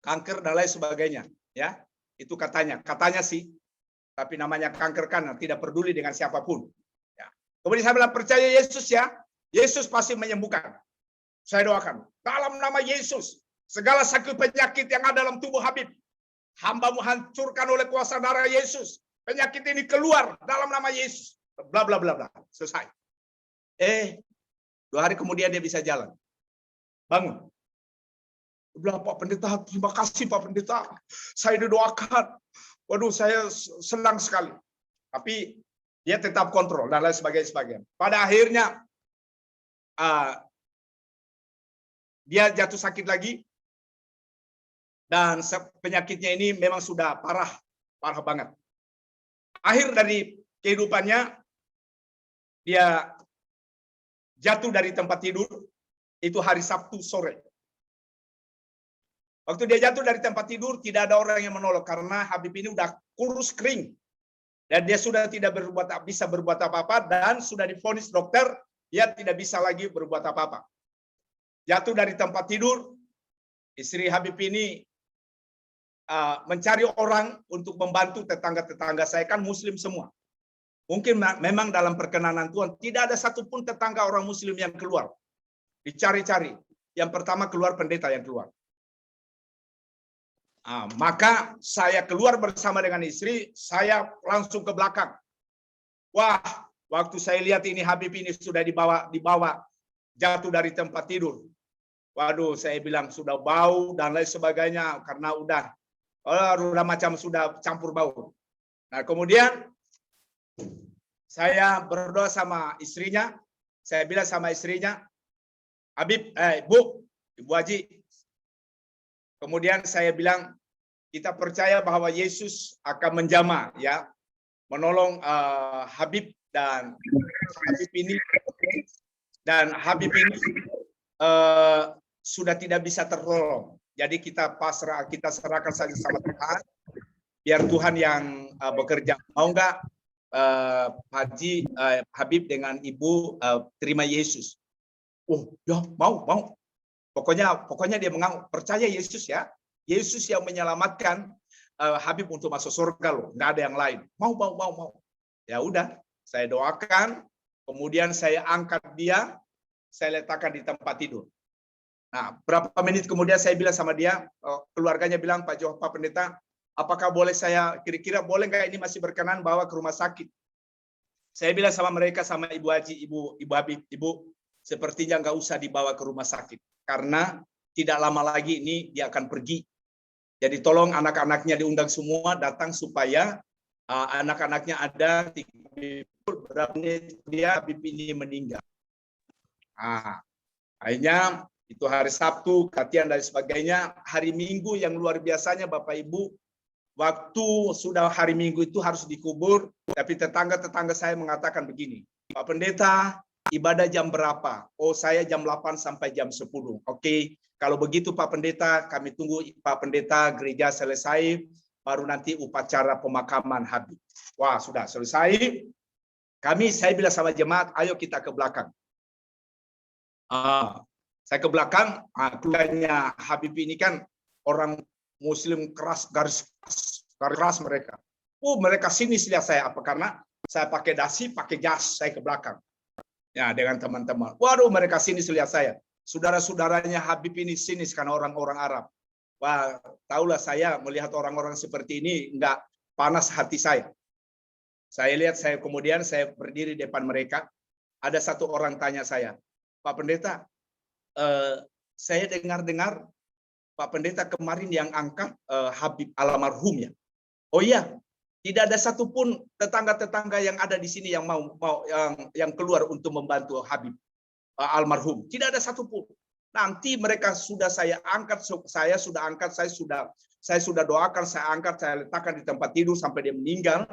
kanker dan lain sebagainya. Ya, itu katanya sih. Tapi namanya kanker kan tidak peduli dengan siapapun. Ya. Kemudian saya bilang percaya Yesus ya. Yesus pasti menyembuhkan. Saya doakan dalam nama Yesus. Segala sakit penyakit yang ada dalam tubuh Habib, hamba-Mu hancurkan oleh kuasa darah Yesus. Penyakit ini keluar dalam nama Yesus. Bla bla bla bla. Selesai. 2 hari kemudian dia bisa jalan. Bangun. Bilang, Pak Pendeta, terima kasih Pak Pendeta. Saya didoakan. Waduh, saya senang sekali. Tapi dia tetap kontrol dan lain sebagainya. Pada akhirnya dia jatuh sakit lagi. Dan penyakitnya ini memang sudah parah banget. Akhir dari kehidupannya, dia jatuh dari tempat tidur, itu hari Sabtu sore. Waktu dia jatuh dari tempat tidur, tidak ada orang yang menolong, karena Habib ini udah kurus kering. Dan dia sudah tidak bisa berbuat apa-apa, dan sudah divonis dokter, dia tidak bisa lagi berbuat apa-apa. Jatuh dari tempat tidur, istri Habib ini mencari orang untuk membantu tetangga-tetangga saya, kan muslim semua. Mungkin memang dalam perkenanan Tuhan tidak ada satupun tetangga orang muslim yang keluar. Dicari-cari. Yang pertama keluar pendeta yang keluar. Maka saya keluar bersama dengan istri, saya langsung ke belakang. Wah, Waktu saya lihat ini Habib ini sudah dibawa jatuh dari tempat tidur. Waduh, saya bilang sudah bau dan lain sebagainya karena udah macam sudah campur bau. Nah, kemudian saya berdoa sama istrinya. Saya bilang sama istrinya, Habib, Ibu Haji. Kemudian saya bilang, kita percaya bahwa Yesus akan menjamah, ya, menolong Habib dan Habib ini sudah tidak bisa tertolong. Jadi kita serahkan saja sama Tuhan, biar Tuhan yang bekerja. Mau nggak Habib dengan Ibu terima Yesus? Oh ya, mau. Pokoknya dia mengaku percaya Yesus, ya. Yesus yang menyelamatkan Habib untuk masuk surga loh, nggak ada yang lain. Mau. Ya udah, saya doakan, kemudian saya angkat dia, saya letakkan di tempat tidur. Nah, berapa menit kemudian saya bilang sama dia, keluarganya bilang, Pak Pendeta, apakah boleh saya, kira-kira boleh nggak ini masih berkenan bawa ke rumah sakit? Saya bilang sama mereka, sama Ibu Haji, Ibu Habib, Ibu, sepertinya nggak usah dibawa ke rumah sakit. Karena tidak lama lagi ini dia akan pergi. Jadi tolong anak-anaknya diundang semua datang supaya anak-anaknya ada berapa menit dia Habib ini meninggal. Akhirnya itu hari Sabtu, latihan dan sebagainya. Hari Minggu yang luar biasanya Bapak Ibu, waktu sudah hari Minggu itu harus dikubur, tapi tetangga-tetangga saya mengatakan begini, Pak Pendeta, ibadah jam berapa? Oh, saya jam 8 sampai jam 10. Oke, kalau begitu Pak Pendeta, kami tunggu Pak Pendeta gereja selesai, baru nanti upacara pemakaman Habib. Wah, sudah selesai. Saya bilang sama jemaat, ayo kita ke belakang. Saya ke belakang, keluarganya Habib ini kan orang Muslim keras, garis keras mereka. Mereka sinis lihat saya, apa karena saya pakai dasi, pakai jas, saya ke belakang. Ya, dengan teman-teman. Waduh, mereka sinis lihat saya. Saudara-saudaranya Habib ini sinis karena orang-orang Arab. Wah, tahulah saya melihat orang-orang seperti ini enggak panas hati saya. Saya lihat, kemudian saya berdiri di depan mereka. Ada satu orang tanya saya, Pak Pendeta, saya dengar-dengar Pak Pendeta kemarin yang angkat Habib almarhum, ya. Oh iya, tidak ada satupun tetangga-tetangga yang ada di sini yang yang keluar untuk membantu Habib almarhum. Tidak ada satupun. Nanti mereka sudah saya angkat, saya sudah doakan, saya angkat, saya letakkan di tempat tidur sampai dia meninggal.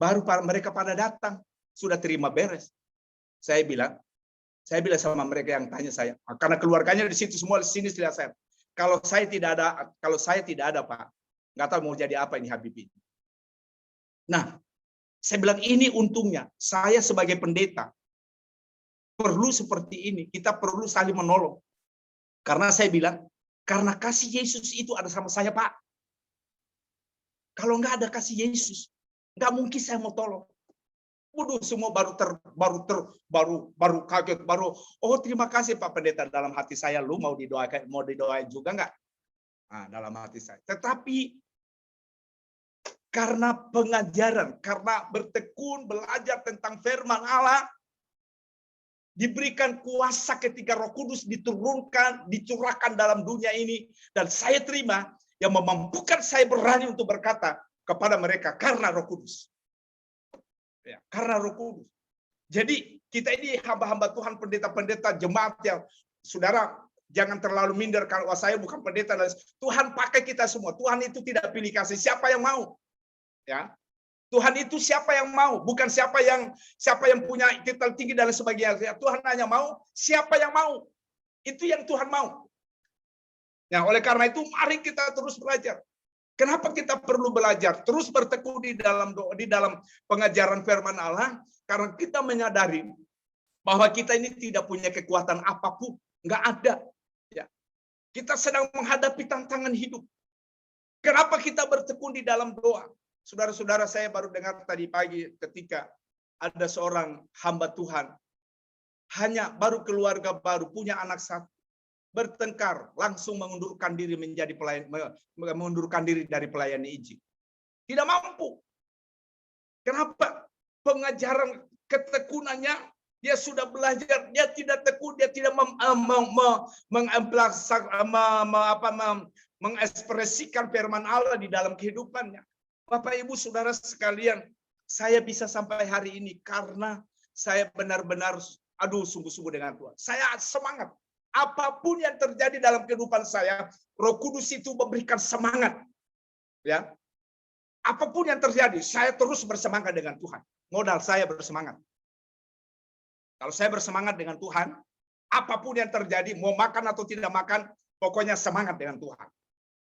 Baru mereka pada datang, sudah terima beres. Saya bilang sama mereka yang tanya saya, karena keluarganya di situ semua sini lihat saya. Kalau saya tidak ada, Pak, nggak tahu mau jadi apa ini Habib ini. Nah, saya bilang ini untungnya saya sebagai pendeta perlu seperti ini. Kita perlu saling menolong. Karena saya bilang, karena kasih Yesus itu ada sama saya, Pak. Kalau nggak ada kasih Yesus, nggak mungkin saya mau tolong. Waduh, semua baru kaget, oh terima kasih Pak Pendeta, dalam hati saya, lu mau didoain juga nggak? Nah, dalam hati saya. Tetapi karena pengajaran, karena bertekun belajar tentang firman Allah, diberikan kuasa ketika Roh Kudus dicurahkan dalam dunia ini, dan saya terima, yang memampukan saya berani untuk berkata kepada mereka karena Roh Kudus. Ya, karena Roh Kudus. Jadi kita ini hamba-hamba Tuhan, pendeta-pendeta, jemaat yang saudara jangan terlalu minder kalau saya bukan pendeta. Tuhan pakai kita semua. Tuhan itu tidak pilih kasih siapa yang mau. Ya, Tuhan itu siapa yang mau, bukan siapa yang punya titel tinggi dan sebagainya. Tuhan hanya mau siapa yang mau. Itu yang Tuhan mau. Nah, oleh karena itu mari kita terus belajar. Kenapa kita perlu belajar? Terus bertekun di dalam pengajaran firman Allah, karena kita menyadari bahwa kita ini tidak punya kekuatan apapun, nggak ada. Ya. Kita sedang menghadapi tantangan hidup. Kenapa kita bertekun di dalam doa? Saudara-saudara, saya baru dengar tadi pagi ketika ada seorang hamba Tuhan, hanya baru keluarga baru, punya anak satu, bertengkar, langsung mengundurkan diri mengundurkan diri dari pelayanan izin. Tidak mampu. Kenapa? Pengajaran ketekunannya, dia sudah belajar, dia tidak tekun, dia tidak mengekspresikan firman Allah di dalam kehidupannya. Bapak Ibu Saudara sekalian, saya bisa sampai hari ini karena saya benar-benar sungguh-sungguh dengan Tuhan. Saya semangat. Apapun yang terjadi dalam kehidupan saya, Roh Kudus itu memberikan semangat. Ya. Apapun yang terjadi, saya terus bersemangat dengan Tuhan. Modal saya bersemangat. Kalau saya bersemangat dengan Tuhan, apapun yang terjadi, mau makan atau tidak makan, pokoknya semangat dengan Tuhan.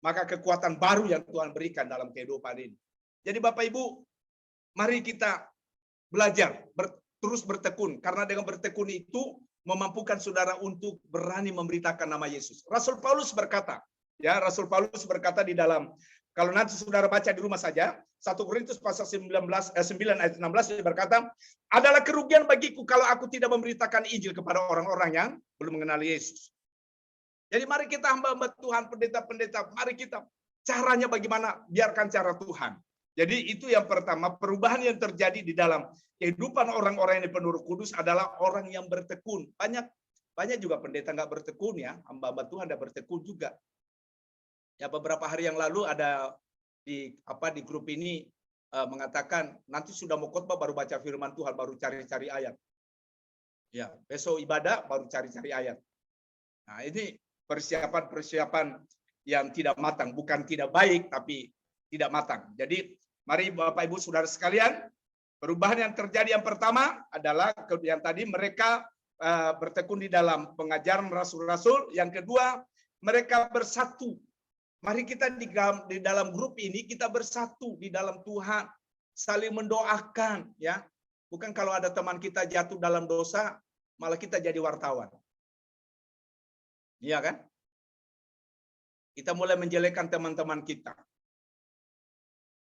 Maka kekuatan baru yang Tuhan berikan dalam kehidupan ini. Jadi Bapak Ibu, mari kita belajar, terus bertekun. Karena dengan bertekun itu memampukan saudara untuk berani memberitakan nama Yesus. Rasul Paulus berkata, Rasul Paulus berkata di dalam, kalau nanti saudara baca di rumah saja, 1 Korintus pasal 9 ayat 16 dia berkata, adalah kerugian bagiku kalau aku tidak memberitakan Injil kepada orang-orang yang belum mengenal Yesus. Jadi mari kita hamba-hamba Tuhan, pendeta-pendeta, mari kita caranya bagaimana, biarkan cara Tuhan. Jadi itu yang pertama, perubahan yang terjadi di dalam kehidupan orang-orang yang penuh Roh Kudus adalah orang yang bertekun. Banyak juga pendeta nggak bertekun ya, hamba-hamba Tuhan tidak bertekun juga. Ya beberapa hari yang lalu ada di grup ini mengatakan nanti sudah mau khotbah baru baca firman Tuhan, baru cari-cari ayat. Ya, besok ibadah baru cari-cari ayat. Nah, ini persiapan yang tidak matang, bukan tidak baik tapi tidak matang. Jadi mari Bapak Ibu Saudara sekalian, perubahan yang terjadi yang pertama adalah yang tadi mereka bertekun di dalam pengajaran rasul-rasul, yang kedua mereka bersatu. Mari kita di dalam grup ini kita bersatu di dalam Tuhan, saling mendoakan ya. Bukan kalau ada teman kita jatuh dalam dosa malah kita jadi wartawan. Iya kan? Kita mulai menjelekkan teman-teman kita.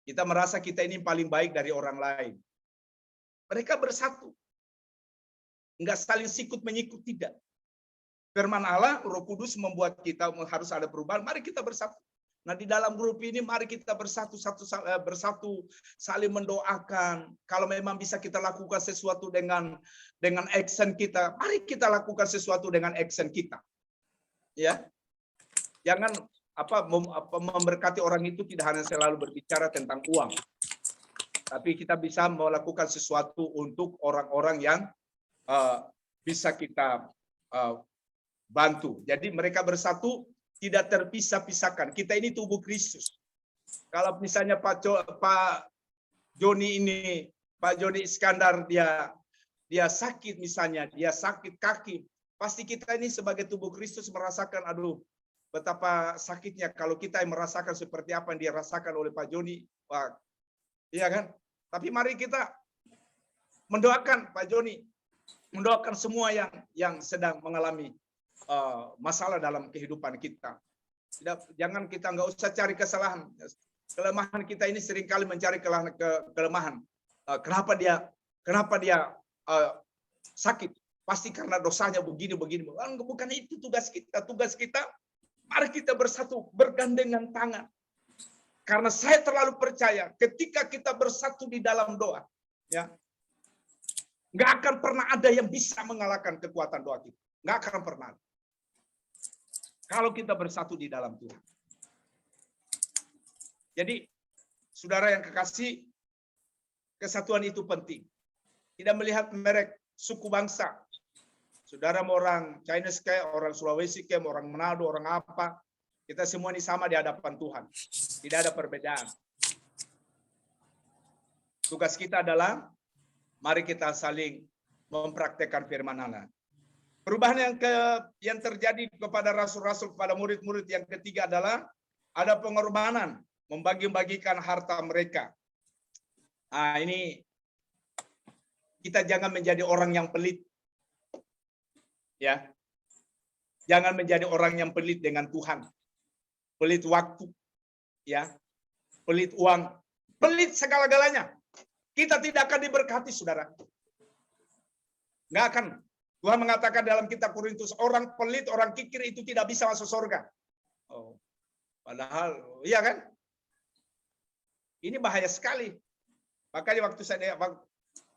Kita merasa kita ini paling baik dari orang lain. Mereka bersatu. Enggak saling sikut-menyikut, tidak. Firman Allah, Roh Kudus membuat kita harus ada perubahan. Mari kita bersatu. Nah, di dalam grup ini mari kita bersatu, saling mendoakan. Kalau memang bisa kita lakukan sesuatu dengan action kita, mari kita lakukan sesuatu dengan action kita. Ya. Jangan memberkati orang itu tidak hanya selalu berbicara tentang uang. Tapi kita bisa melakukan sesuatu untuk orang-orang yang bisa kita bantu. Jadi mereka bersatu, tidak terpisah-pisahkan. Kita ini tubuh Kristus. Kalau misalnya Pak Joni Iskandar dia sakit misalnya, dia sakit kaki, pasti kita ini sebagai tubuh Kristus merasakan, aduh, betapa sakitnya kalau kita yang merasakan seperti apa yang dirasakan oleh Pak Joni. Wah, iya kan? Tapi mari kita mendoakan Pak Joni, mendoakan semua yang sedang mengalami masalah dalam kehidupan kita. Jangan kita nggak usah cari kesalahan. Kelemahan kita ini seringkali mencari kelemahan. Kenapa dia sakit? Pasti karena dosanya begini. Bukan itu tugas kita. Tugas kita, mari kita bersatu, bergandengan tangan. Karena saya terlalu percaya, ketika kita bersatu di dalam doa, ya, nggak akan pernah ada yang bisa mengalahkan kekuatan doa kita. Nggak akan pernah. Kalau kita bersatu di dalam Tuhan. Jadi, saudara yang kekasih, kesatuan itu penting. Tidak melihat merek suku bangsa. Saudara mau orang Chinese kayak, orang Sulawesi kayak, orang Manado, orang apa. Kita semua ini sama di hadapan Tuhan. Tidak ada perbedaan. Tugas kita adalah, mari kita saling mempraktekkan firman Allah. Perubahan yang terjadi kepada rasul-rasul, kepada murid-murid yang ketiga adalah ada pengorbanan, membagi-bagikan harta mereka. Nah, ini kita jangan menjadi orang yang pelit. Ya. Jangan menjadi orang yang pelit dengan Tuhan. Pelit waktu. Ya. Pelit uang, pelit segala-galanya. Kita tidak akan diberkati, saudara. Nggak akan. Tuhan mengatakan dalam kitab Korintus, orang pelit, orang kikir itu tidak bisa masuk surga. Oh, padahal, iya kan? Ini bahaya sekali. Makanya waktu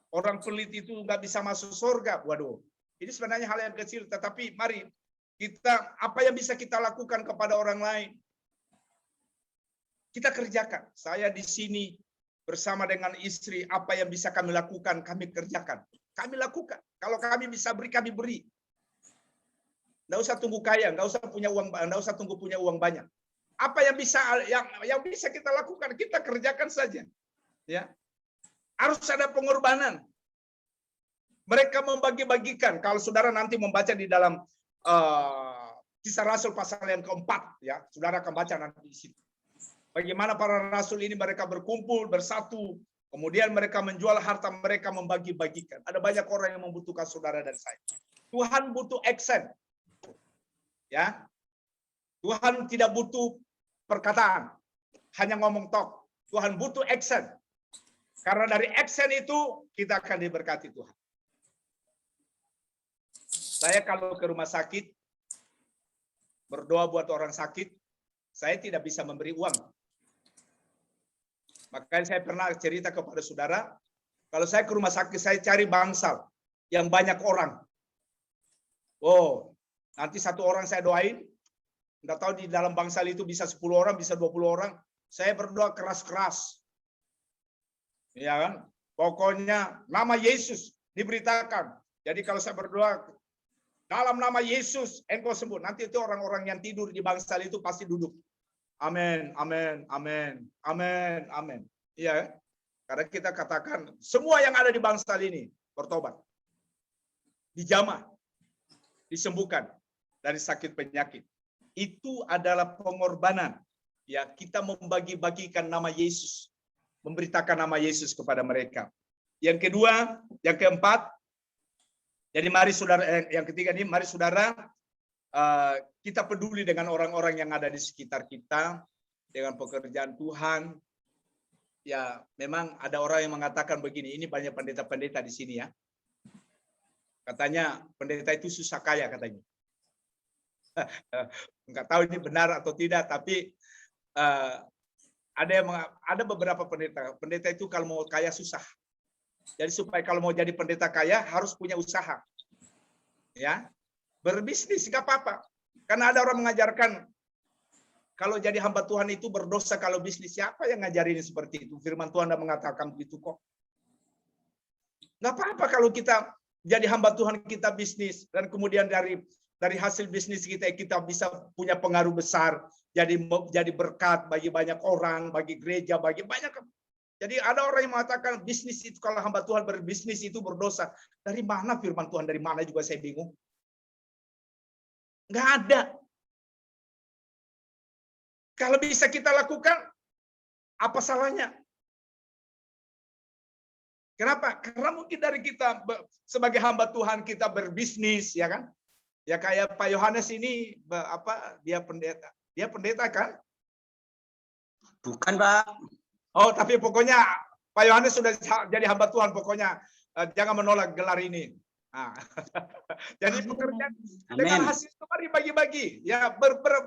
Orang pelit itu nggak bisa masuk surga. Waduh, ini sebenarnya hal yang kecil, tetapi mari kita, apa yang bisa kita lakukan kepada orang lain, kita kerjakan. Saya di sini bersama dengan istri, apa yang bisa kami lakukan, kami kerjakan. Kami lakukan. Kalau kami bisa beri, kami beri. Nggak usah tunggu kaya, nggak usah punya uang, nggak usah tunggu punya uang banyak. Apa yang bisa kita lakukan, kita kerjakan saja. Ya, harus ada pengorbanan. Mereka membagi-bagikan. Kalau saudara nanti membaca di dalam Kisah Rasul pasal yang keempat, ya, saudara akan baca nanti di situ. Bagaimana para rasul ini mereka berkumpul, bersatu, kemudian mereka menjual harta mereka, membagi-bagikan. Ada banyak orang yang membutuhkan saudara dan saya. Tuhan butuh action. Ya. Tuhan tidak butuh perkataan, hanya ngomong tok. Tuhan butuh action. Karena dari action itu kita akan diberkati Tuhan. Saya kalau ke rumah sakit, berdoa buat orang sakit, saya tidak bisa memberi uang. Makanya saya pernah cerita kepada saudara, kalau saya ke rumah sakit, saya cari bangsal yang banyak orang. Oh, nanti satu orang saya doain, nggak tahu di dalam bangsal itu bisa 10 orang, bisa 20 orang. Saya berdoa keras-keras. Ya kan? Pokoknya nama Yesus diberitakan. Jadi kalau saya berdoa, dalam nama Yesus engkau sembuh. Nanti itu orang-orang yang tidur di bangsal itu pasti duduk. Amin, amin, amin, amin, amin. Iya, karena kita katakan semua yang ada di bangsal ini bertobat, dijamah, disembuhkan dari sakit penyakit. Itu adalah pengorbanan. Ya, kita membagi-bagikan nama Yesus, memberitakan nama Yesus kepada mereka. Yang kedua, yang keempat, jadi mari saudara, yang ketiga ini, mari saudara, kita peduli dengan orang-orang yang ada di sekitar kita, dengan pekerjaan Tuhan. Ya, memang ada orang yang mengatakan begini, ini banyak pendeta-pendeta di sini ya. Katanya pendeta itu susah kaya katanya. Enggak tahu ini benar atau tidak, tapi ada beberapa pendeta itu kalau mau kaya susah. Jadi supaya kalau mau jadi pendeta kaya harus punya usaha. Ya. Berbisnis nggak apa-apa. Karena ada orang mengajarkan kalau jadi hamba Tuhan itu berdosa kalau bisnis. Siapa yang ngajarin seperti itu? Firman Tuhan tidak mengatakan begitu kok. Nggak apa-apa kalau kita jadi hamba Tuhan, kita bisnis, dan kemudian dari hasil bisnis kita bisa punya pengaruh besar, jadi berkat bagi banyak orang, bagi gereja, bagi banyak. Jadi ada orang yang mengatakan bisnis itu, kalau hamba Tuhan berbisnis itu berdosa. Dari mana firman Tuhan? Dari mana juga saya bingung. Nggak ada. Kalau bisa kita lakukan, apa salahnya? Kenapa? Karena mungkin dari kita sebagai hamba Tuhan kita berbisnis, ya kan? Ya kayak Pak Yohanes ini dia pendeta. Dia pendeta kan? Bukan, Pak. Oh, tapi pokoknya Pak Yohanes sudah jadi hamba Tuhan, pokoknya jangan menolak gelar ini. Nah, jadi pekerjaan dengan hasil itu mari bagi-bagi, ya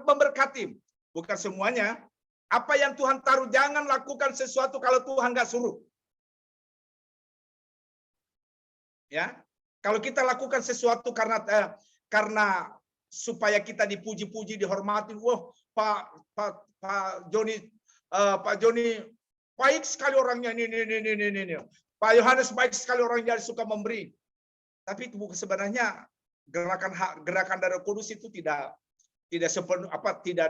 memberkati. Bukan semuanya. Apa yang Tuhan taruh, jangan lakukan sesuatu kalau Tuhan nggak suruh. Ya, kalau kita lakukan sesuatu karena supaya kita dipuji-puji, dihormati. Wah, Pak Joni baik sekali orangnya ini. Pak Yohanes baik sekali orangnya, suka memberi. Tapi sebenarnya gerakan dari Roh Kudus itu tidak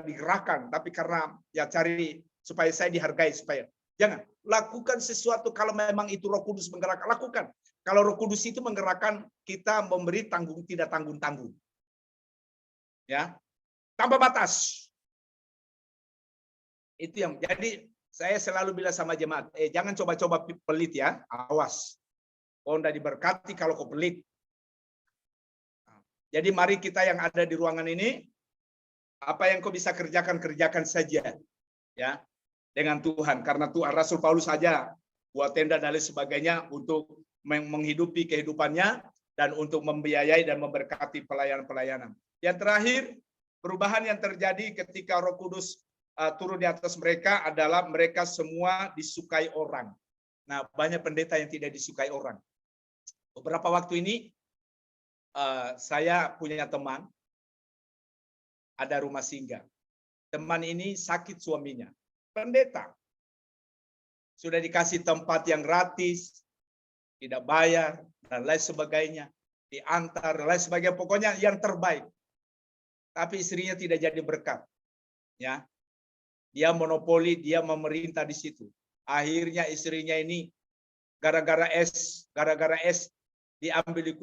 digerakkan, tapi karena ya cari supaya saya dihargai, supaya jangan lakukan sesuatu kalau memang itu Roh Kudus menggerakkan, lakukan. Kalau Roh Kudus itu menggerakkan kita memberi tidak tanggung-tanggung. Ya. Tanpa batas. Itu yang jadi saya selalu bilang sama jemaat, jangan coba-coba pelit ya, awas. Oh, enggak diberkati kalau kau pelit. Jadi mari kita yang ada di ruangan ini, apa yang kau bisa kerjakan saja, ya, dengan Tuhan. Karena Tuhan, Rasul Paulus saja buat tenda dan lain sebagainya untuk menghidupi kehidupannya dan untuk membiayai dan memberkati pelayanan-pelayanan. Yang terakhir, perubahan yang terjadi ketika Roh Kudus turun di atas mereka adalah mereka semua disukai orang. Nah, banyak pendeta yang tidak disukai orang. Beberapa waktu ini saya punya teman, ada rumah singgah. Teman ini sakit suaminya, pendeta. Sudah dikasih tempat yang gratis, tidak bayar, dan lain sebagainya. Diantar, dan lain sebagainya. Pokoknya yang terbaik. Tapi istrinya tidak jadi berkat. Ya, dia monopoli, dia memerintah di situ. Akhirnya istrinya ini gara-gara es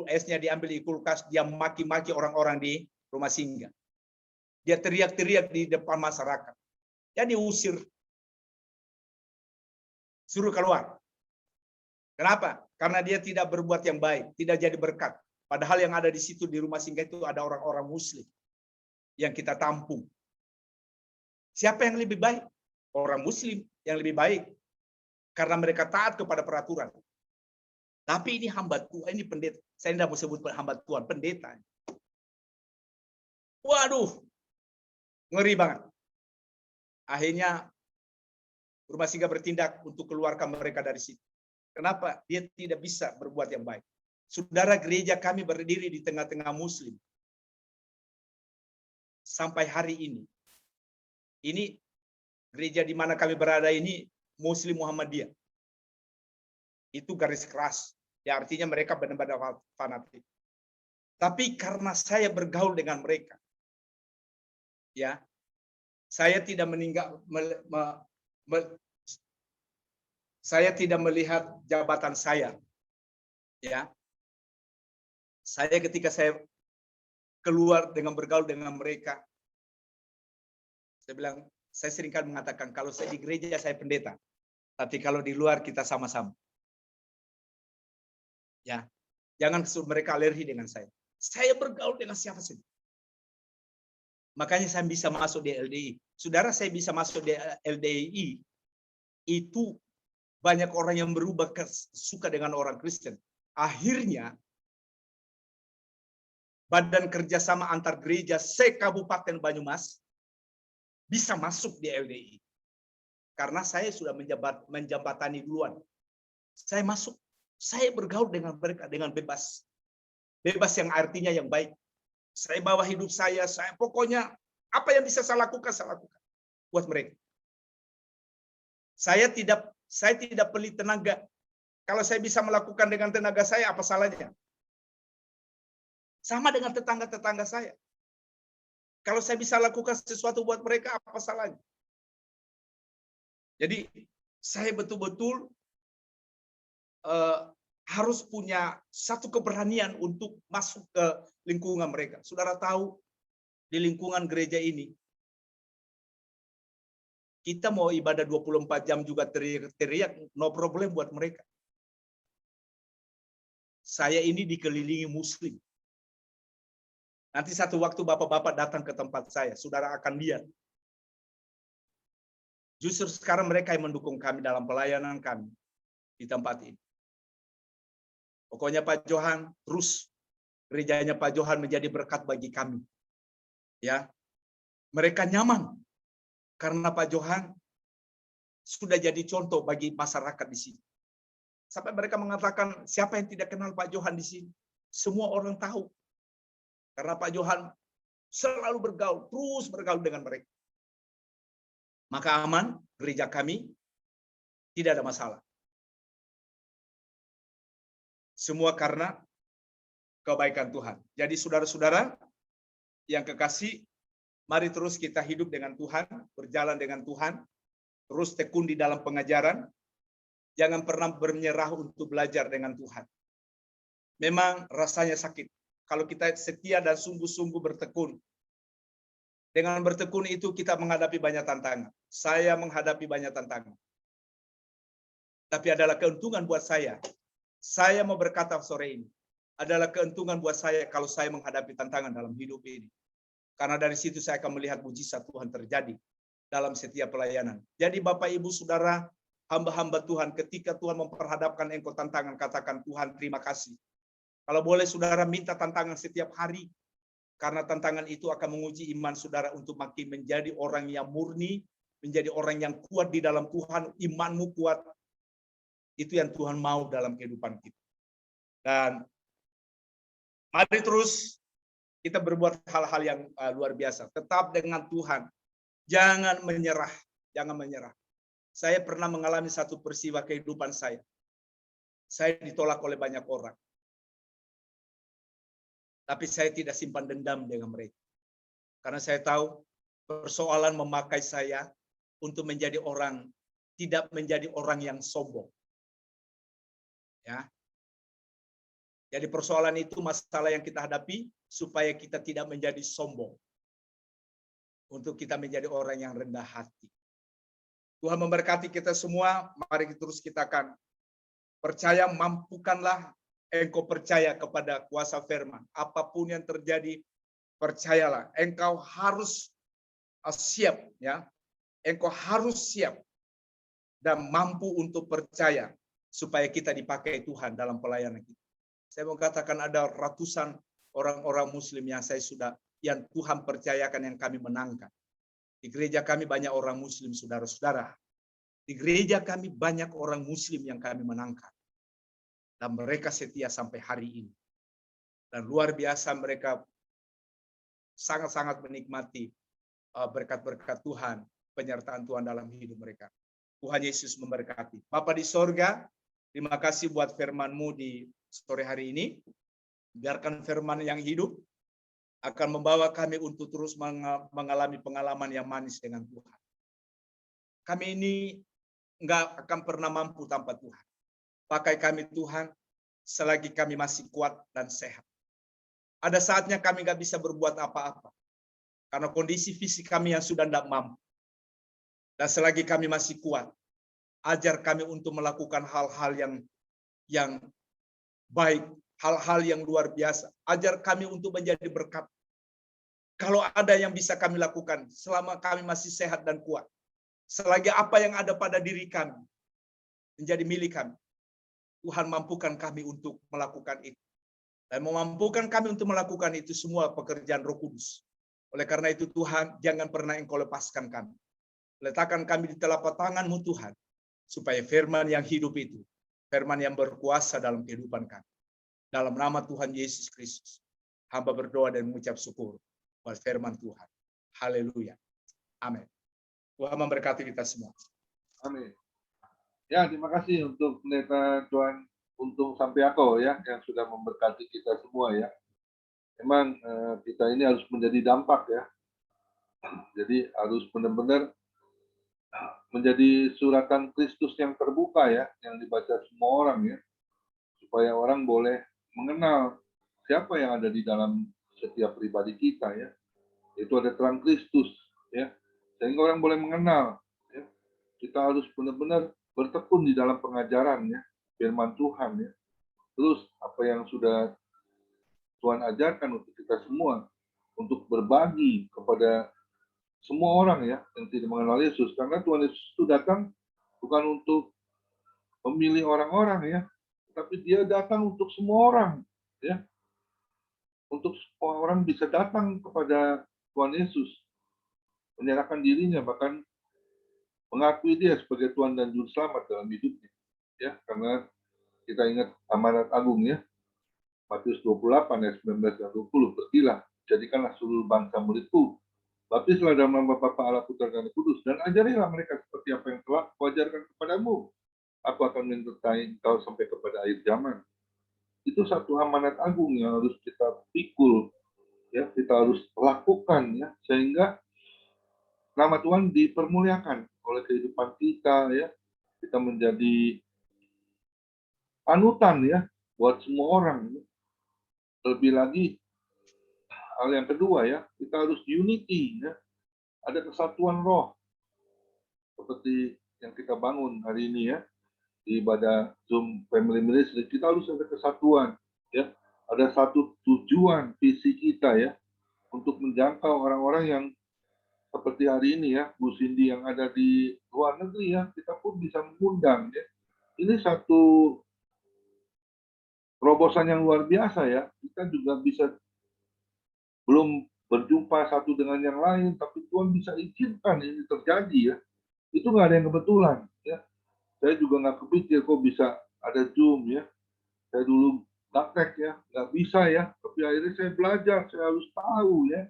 esnya diambil di kulkas, dia maki-maki orang-orang di rumah singgah. Dia teriak-teriak di depan masyarakat. Dia diusir. Suruh keluar. Kenapa? Karena dia tidak berbuat yang baik, tidak jadi berkat. Padahal yang ada di situ di rumah singgah itu ada orang-orang Muslim yang kita tampung. Siapa yang lebih baik? Orang Muslim yang lebih baik. Karena mereka taat kepada peraturan. Tapi ini hamba Tuhan, ini pendeta. Saya tidak mau sebut hamba Tuhan, pendeta. Waduh, ngeri banget. Akhirnya rumah singgah bertindak untuk keluarkan mereka dari situ. Kenapa? Dia tidak bisa berbuat yang baik. Saudara, gereja kami berdiri di tengah-tengah Muslim. Sampai hari ini. Ini gereja di mana kami berada ini Muslim Muhammadiyah. Itu garis keras. Ya, artinya mereka benar-benar fanatik. Tapi karena saya bergaul dengan mereka, ya, saya tidak saya tidak melihat jabatan saya, ya. Saya ketika saya keluar dengan bergaul dengan mereka, saya bilang, saya seringkali mengatakan kalau saya di gereja saya pendeta, tapi kalau di luar kita sama-sama. Ya, jangan mereka alergi dengan saya. Saya bergaul dengan siapa saja. Makanya saya bisa masuk di LDI. Saudara, saya bisa masuk di LDI. Itu banyak orang yang berubah suka dengan orang Kristen. Akhirnya, Badan Kerjasama Antar Gereja se-Kabupaten Banyumas bisa masuk di LDI. Karena saya sudah menjembatani duluan. Saya masuk. Saya bergaul dengan mereka dengan bebas. Bebas yang artinya yang baik. Saya bawa hidup saya pokoknya apa yang bisa saya lakukan buat mereka. Saya tidak pelit tenaga. Kalau saya bisa melakukan dengan tenaga saya, apa salahnya? Sama dengan tetangga-tetangga saya. Kalau saya bisa lakukan sesuatu buat mereka, apa salahnya? Jadi saya betul-betul harus punya satu keberanian untuk masuk ke lingkungan mereka. Saudara tahu, di lingkungan gereja ini, kita mau ibadah 24 jam juga teriak-teriak, no problem buat mereka. Saya ini dikelilingi Muslim. Nanti satu waktu bapak-bapak datang ke tempat saya, saudara akan lihat. Justru sekarang mereka yang mendukung kami dalam pelayanan kami di tempat ini. Pokoknya Pak Johan terus gerejanya Pak Johan menjadi berkat bagi kami. Ya. Mereka nyaman karena Pak Johan sudah jadi contoh bagi masyarakat di sini. Sampai mereka mengatakan, siapa yang tidak kenal Pak Johan di sini? Semua orang tahu. Karena Pak Johan selalu bergaul, terus bergaul dengan mereka. Maka aman, gereja kami tidak ada masalah. Semua karena kebaikan Tuhan. Jadi saudara-saudara yang kekasih, mari terus kita hidup dengan Tuhan, berjalan dengan Tuhan, terus tekun di dalam pengajaran, jangan pernah menyerah untuk belajar dengan Tuhan. Memang rasanya sakit. Kalau kita setia dan sungguh-sungguh bertekun. Dengan bertekun itu kita menghadapi banyak tantangan. Saya menghadapi banyak tantangan. Tapi adalah keuntungan buat saya. Saya mau berkata sore ini, adalah keuntungan buat saya kalau saya menghadapi tantangan dalam hidup ini. Karena dari situ saya akan melihat mujizat Tuhan terjadi dalam setiap pelayanan. Jadi Bapak, Ibu, Saudara, hamba-hamba Tuhan, ketika Tuhan memperhadapkan engkau tantangan, katakan, Tuhan terima kasih. Kalau boleh saudara minta tantangan setiap hari, karena tantangan itu akan menguji iman saudara untuk makin menjadi orang yang murni, menjadi orang yang kuat di dalam Tuhan, imanmu kuat. Itu yang Tuhan mau dalam kehidupan kita. Dan mari terus kita berbuat hal-hal yang luar biasa. Tetap dengan Tuhan. Jangan menyerah. Jangan menyerah. Saya pernah mengalami satu peristiwa kehidupan saya. Saya ditolak oleh banyak orang. Tapi saya tidak simpan dendam dengan mereka. Karena saya tahu persoalan memakai saya untuk menjadi orang, tidak menjadi orang yang sombong. Ya. Jadi persoalan itu masalah yang kita hadapi supaya kita tidak menjadi sombong. Untuk kita menjadi orang yang rendah hati. Tuhan memberkati kita semua. Mari terus kita akan percaya, mampukanlah engkau percaya kepada kuasa firman. Apapun yang terjadi, percayalah. Engkau harus siap, ya. Engkau harus siap dan mampu untuk percaya supaya kita dipakai Tuhan dalam pelayanan kita. Saya mau katakan ada ratusan orang-orang Muslim yang Tuhan percayakan yang kami menangkan. Di gereja kami banyak orang Muslim, saudara-saudara. Di gereja kami banyak orang Muslim yang kami menangkan. Dan mereka setia sampai hari ini. Dan luar biasa mereka sangat-sangat menikmati berkat-berkat Tuhan, penyertaan Tuhan dalam hidup mereka. Tuhan Yesus memberkati. Bapa di sorga, terima kasih buat firman-Mu di sore hari ini. Biarkan firman yang hidup akan membawa kami untuk terus mengalami pengalaman yang manis dengan Tuhan. Kami ini nggak akan pernah mampu tanpa Tuhan. Pakai kami Tuhan selagi kami masih kuat dan sehat. Ada saatnya kami nggak bisa berbuat apa-apa. Karena kondisi fisik kami yang sudah tidak mampu. Dan selagi kami masih kuat, ajar kami untuk melakukan hal-hal yang baik, hal-hal yang luar biasa. Ajar kami untuk menjadi berkat. Kalau ada yang bisa kami lakukan selama kami masih sehat dan kuat. Selagi apa yang ada pada diri kami menjadi milik kami. Tuhan mampukan kami untuk melakukan itu. Dan memampukan kami untuk melakukan itu semua pekerjaan Roh Kudus. Oleh karena itu Tuhan, jangan pernah Engkau lepaskan kami. Letakkan kami di telapak tangan-Mu Tuhan. Supaya firman yang hidup itu, firman yang berkuasa dalam kehidupan kami. Dalam nama Tuhan Yesus Kristus. Hamba berdoa dan mengucap syukur buat firman Tuhan. Haleluya. Amin. Tuhan memberkati kita semua. Amin. Ya, terima kasih untuk Pendeta Tuan Untung Sampiako ya, yang sudah memberkati kita semua ya. Memang kita ini harus menjadi dampak ya. Jadi harus benar-benar menjadi suratan Kristus yang terbuka ya, yang dibaca semua orang ya. Supaya orang boleh mengenal siapa yang ada di dalam setiap pribadi kita ya. Itu ada terang Kristus ya. Sehingga orang boleh mengenal ya. Kita harus benar-benar bertekun di dalam pengajaran ya, firman Tuhan ya. Terus apa yang sudah Tuhan ajarkan untuk kita semua untuk berbagi kepada semua orang ya yang tidak mengenal Yesus, karena Tuhan Yesus itu datang bukan untuk memilih orang-orang ya, tapi Dia datang untuk semua orang ya. Untuk semua orang bisa datang kepada Tuhan Yesus, menyerahkan dirinya, bahkan mengakui Dia sebagai Tuhan dan Juru Selamat dalam hidupnya. Ya, karena kita ingat amanat agung ya. Matius 28 ayat 19 dan 20, pergilah, jadikanlah seluruh bangsa muridku. Baptislah dalam nama Bapa, Allah, Putra dan Roh Kudus, dan ajarilah mereka seperti apa yang telah kuajarkan kepadamu. Aku akan menyertai engkau sampai kepada akhir zaman. Itu satu amanat agung yang harus kita pikul, ya, kita harus lakukan ya, sehingga nama Tuhan dipermuliakan oleh kehidupan kita ya. Kita menjadi panutan ya buat semua orang. Lebih lagi hal yang kedua ya, kita harus unity ya. Ada kesatuan roh seperti yang kita bangun hari ini ya di ibadah Zoom Family Ministry. Kita harus ada kesatuan ya. Ada satu tujuan visi kita ya untuk menjangkau orang-orang yang seperti hari ini ya, Bu Cindy yang ada di luar negeri ya, kita pun bisa mengundang ya. Ini satu terobosan yang luar biasa ya. Kita juga bisa belum berjumpa satu dengan yang lain, tapi Tuhan bisa izinkan ini terjadi ya. Itu nggak ada yang kebetulan ya. Saya juga nggak kepikir kok bisa ada Zoom ya. Saya dulu praktek ya, nggak bisa ya. Tapi akhirnya saya belajar, saya harus tahu ya.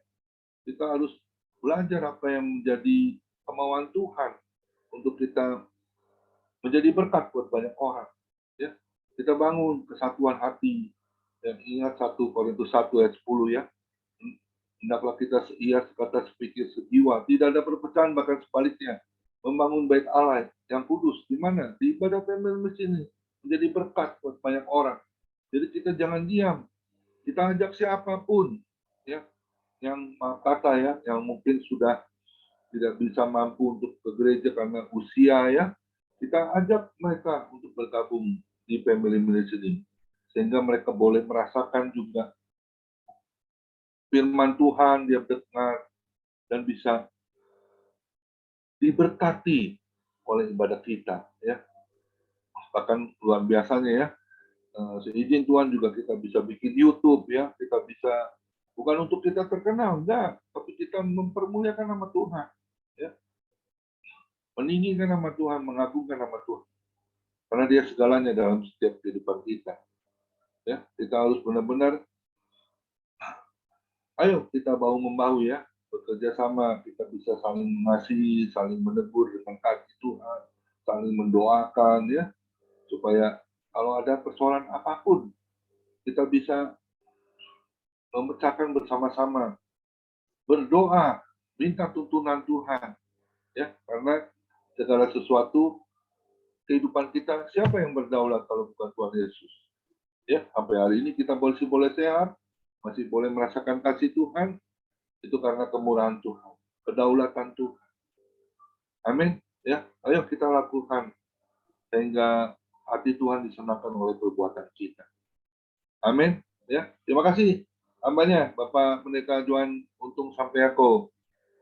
Kita harus belajar apa yang menjadi kemauan Tuhan untuk kita menjadi berkat buat banyak orang. Ya, kita bangun kesatuan hati. Ya, ingat 1 Korintus 1 ayat 10 ya. Hendaklah kita seia, sekata, sepikir, sejiwa. Tidak ada perpecahan, bahkan sebaliknya. Membangun bait Allah yang kudus. Di mana? Di ibadah family ini. Menjadi berkat buat banyak orang. Jadi kita jangan diam. Kita ajak siapapun ya yang kata ya, yang mungkin sudah tidak bisa mampu untuk ke gereja karena usia ya. Kita ajak mereka untuk bergabung di family ministry sehingga mereka boleh merasakan juga firman Tuhan, dia dengar dan bisa diberkati oleh ibadah kita ya. Bahkan luar biasanya ya, seizin Tuhan juga kita bisa bikin YouTube ya, kita bisa bukan untuk kita terkenal, enggak, tapi kita mempermuliakan nama Tuhan ya, meninggikan nama Tuhan, mengagungkan nama Tuhan, karena dia segalanya dalam setiap kehidupan kita ya. Kita harus benar-benar ayo kita bahu membahu ya, bekerja sama, kita bisa saling mengasihi, saling menegur dengan kaki Tuhan, saling mendoakan ya, supaya kalau ada persoalan apapun kita bisa memecahkan bersama-sama, berdoa, minta tuntunan Tuhan ya, karena segala sesuatu kehidupan kita, siapa yang berdaulat kalau bukan Tuhan Yesus ya. Sampai hari ini kita masih boleh sehat, masih boleh merasakan kasih Tuhan, itu karena kemurahan Tuhan, kedaulatan Tuhan. Amin ya. Ayo kita lakukan sehingga hati Tuhan disenangkan oleh perbuatan kita. Amin ya. Terima kasih hambanya Bapak Pendeta Johan Untung Sampeako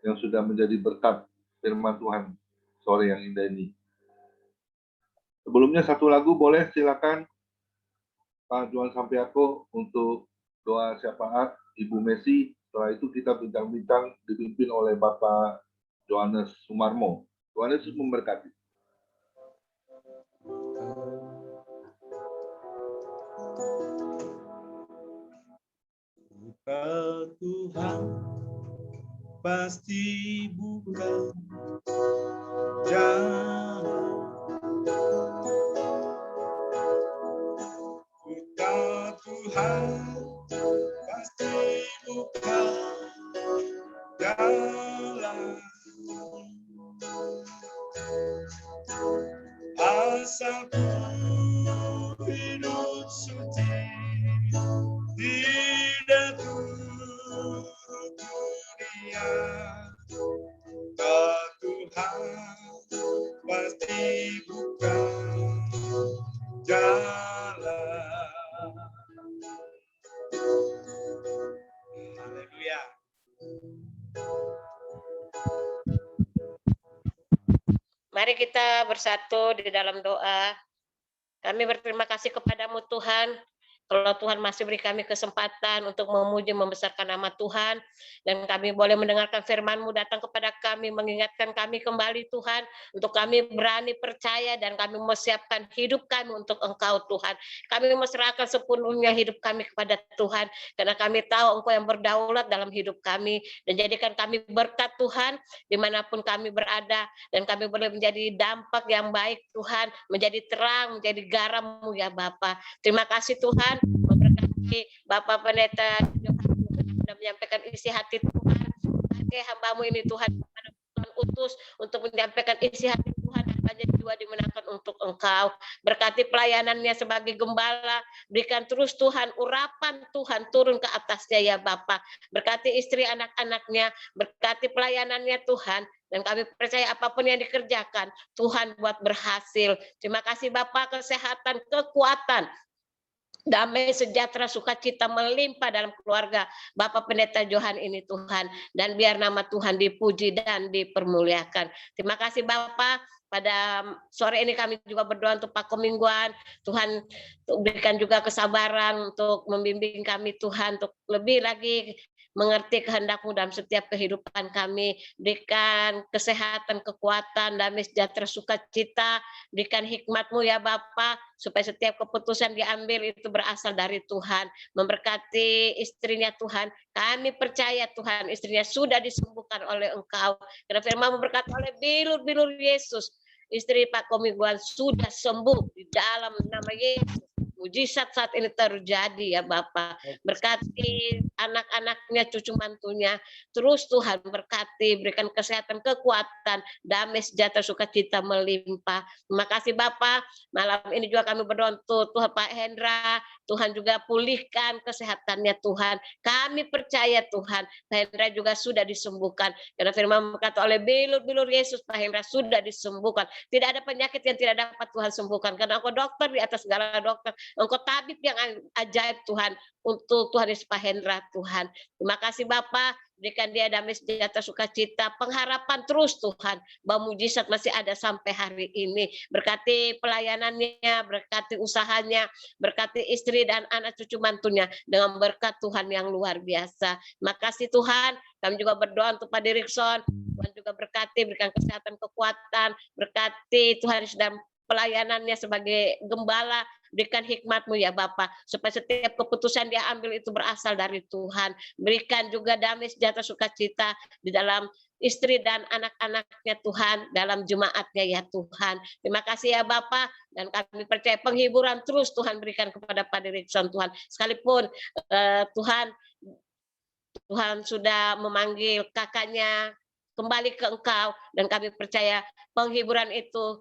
yang sudah menjadi berkat firman Tuhan sore yang indah ini. Sebelumnya satu lagu boleh, silakan Pak Johan Sampeako untuk doa syafaat Ibu Messi. Setelah itu kita bincang-bincang dipimpin oleh Bapak Johannes Sumarmo. Tuhan Yesus memberkati. Tuhan pasti buka jalan. Tuhan pasti buka jalan. Asal ku hidup suci, tidak turut dunia, Tuhan pasti buka jalan. Haleluya. Mari kita bersatu di dalam doa. Kami berterima kasih kepadamu Tuhan, kalau Tuhan masih beri kami kesempatan untuk memuji membesarkan nama Tuhan, dan kami boleh mendengarkan firman-Mu datang kepada kami, mengingatkan kami kembali Tuhan, untuk kami berani percaya dan kami mempersiapkan hidup kami untuk Engkau Tuhan. Kami menyerahkan sepenuhnya hidup kami kepada Tuhan, karena kami tahu Engkau yang berdaulat dalam hidup kami, dan jadikan kami berkat Tuhan, dimanapun kami berada, dan kami boleh menjadi dampak yang baik Tuhan, menjadi terang, menjadi garam-Mu ya Bapa. Terima kasih Tuhan, memberkati Bapak Pendeta sudah menyampaikan isi hati Tuhan. Pakai hamba-Mu ini Tuhan, Tuhan utus untuk menyampaikan isi hati Tuhan, dan banyak jiwa dimenangkan untuk Engkau. Berkati pelayanannya sebagai gembala, berikan terus Tuhan urapan Tuhan turun ke atasnya ya Bapa. Berkati istri anak-anaknya, berkati pelayanannya Tuhan, dan kami percaya apapun yang dikerjakan Tuhan buat berhasil. Terima kasih Bapa, kesehatan, kekuatan, damai, sejahtera, sukacita melimpah dalam keluarga Bapak Pendeta Johan ini Tuhan, dan biar nama Tuhan dipuji dan dipermuliakan. Terima kasih Bapak. Pada sore ini kami juga berdoa untuk Pak Komingguan, Tuhan berikan juga kesabaran untuk membimbing kami Tuhan, untuk lebih lagi mengerti kehendak-Mu dalam setiap kehidupan kami. Berikan kesehatan, kekuatan, damai, sejahtera, sukacita, berikan hikmat-Mu ya Bapa, supaya setiap keputusan diambil itu berasal dari Tuhan. Memberkati istrinya Tuhan, kami percaya Tuhan istrinya sudah disembuhkan oleh Engkau. Karena firman berkata oleh bilur-bilur Yesus, istri Pak Komiguan sudah sembuh di dalam nama Yesus. Mujizat saat ini terjadi ya Bapak. Berkati anak-anaknya, cucu mantunya. Terus Tuhan berkati, berikan kesehatan, kekuatan, damai, sejahtera, sukacita melimpah. Terima kasih Bapak. Malam ini juga kami berdoa untuk Tuhan Pak Hendra. Tuhan juga pulihkan kesehatannya Tuhan. Kami percaya Tuhan, Pak Hendra juga sudah disembuhkan. Karena firman berkata oleh bilur-bilur Yesus, Pak Hendra sudah disembuhkan. Tidak ada penyakit yang tidak dapat Tuhan sembuhkan. Karena Engkau dokter di atas segala dokter. Engkau tabib yang ajaib Tuhan. Untuk Tuhan Yesus Pak Hendra Tuhan. Terima kasih Bapak. Berikan dia damai, sejahtera, sukacita, pengharapan terus Tuhan, bahwa mujizat masih ada sampai hari ini. Berkati pelayanannya, berkati usahanya, berkati istri dan anak cucu mantunya dengan berkat Tuhan yang luar biasa. Makasih Tuhan. Kami juga berdoa untuk Pak Dirikson. Tuhan juga berkati, berikan kesehatan, kekuatan, berkati Tuhan dan pelayanannya sebagai gembala. Berikan hikmat-Mu ya Bapak, supaya setiap keputusan dia ambil itu berasal dari Tuhan. Berikan juga damai, sejahtera, sukacita di dalam istri dan anak-anaknya Tuhan, dalam jemaatnya ya Tuhan. Terima kasih ya Bapak, dan kami percaya penghiburan terus Tuhan berikan kepada Pak Dirikson Tuhan. Sekalipun Tuhan sudah memanggil kakaknya kembali ke Engkau, dan kami percaya penghiburan itu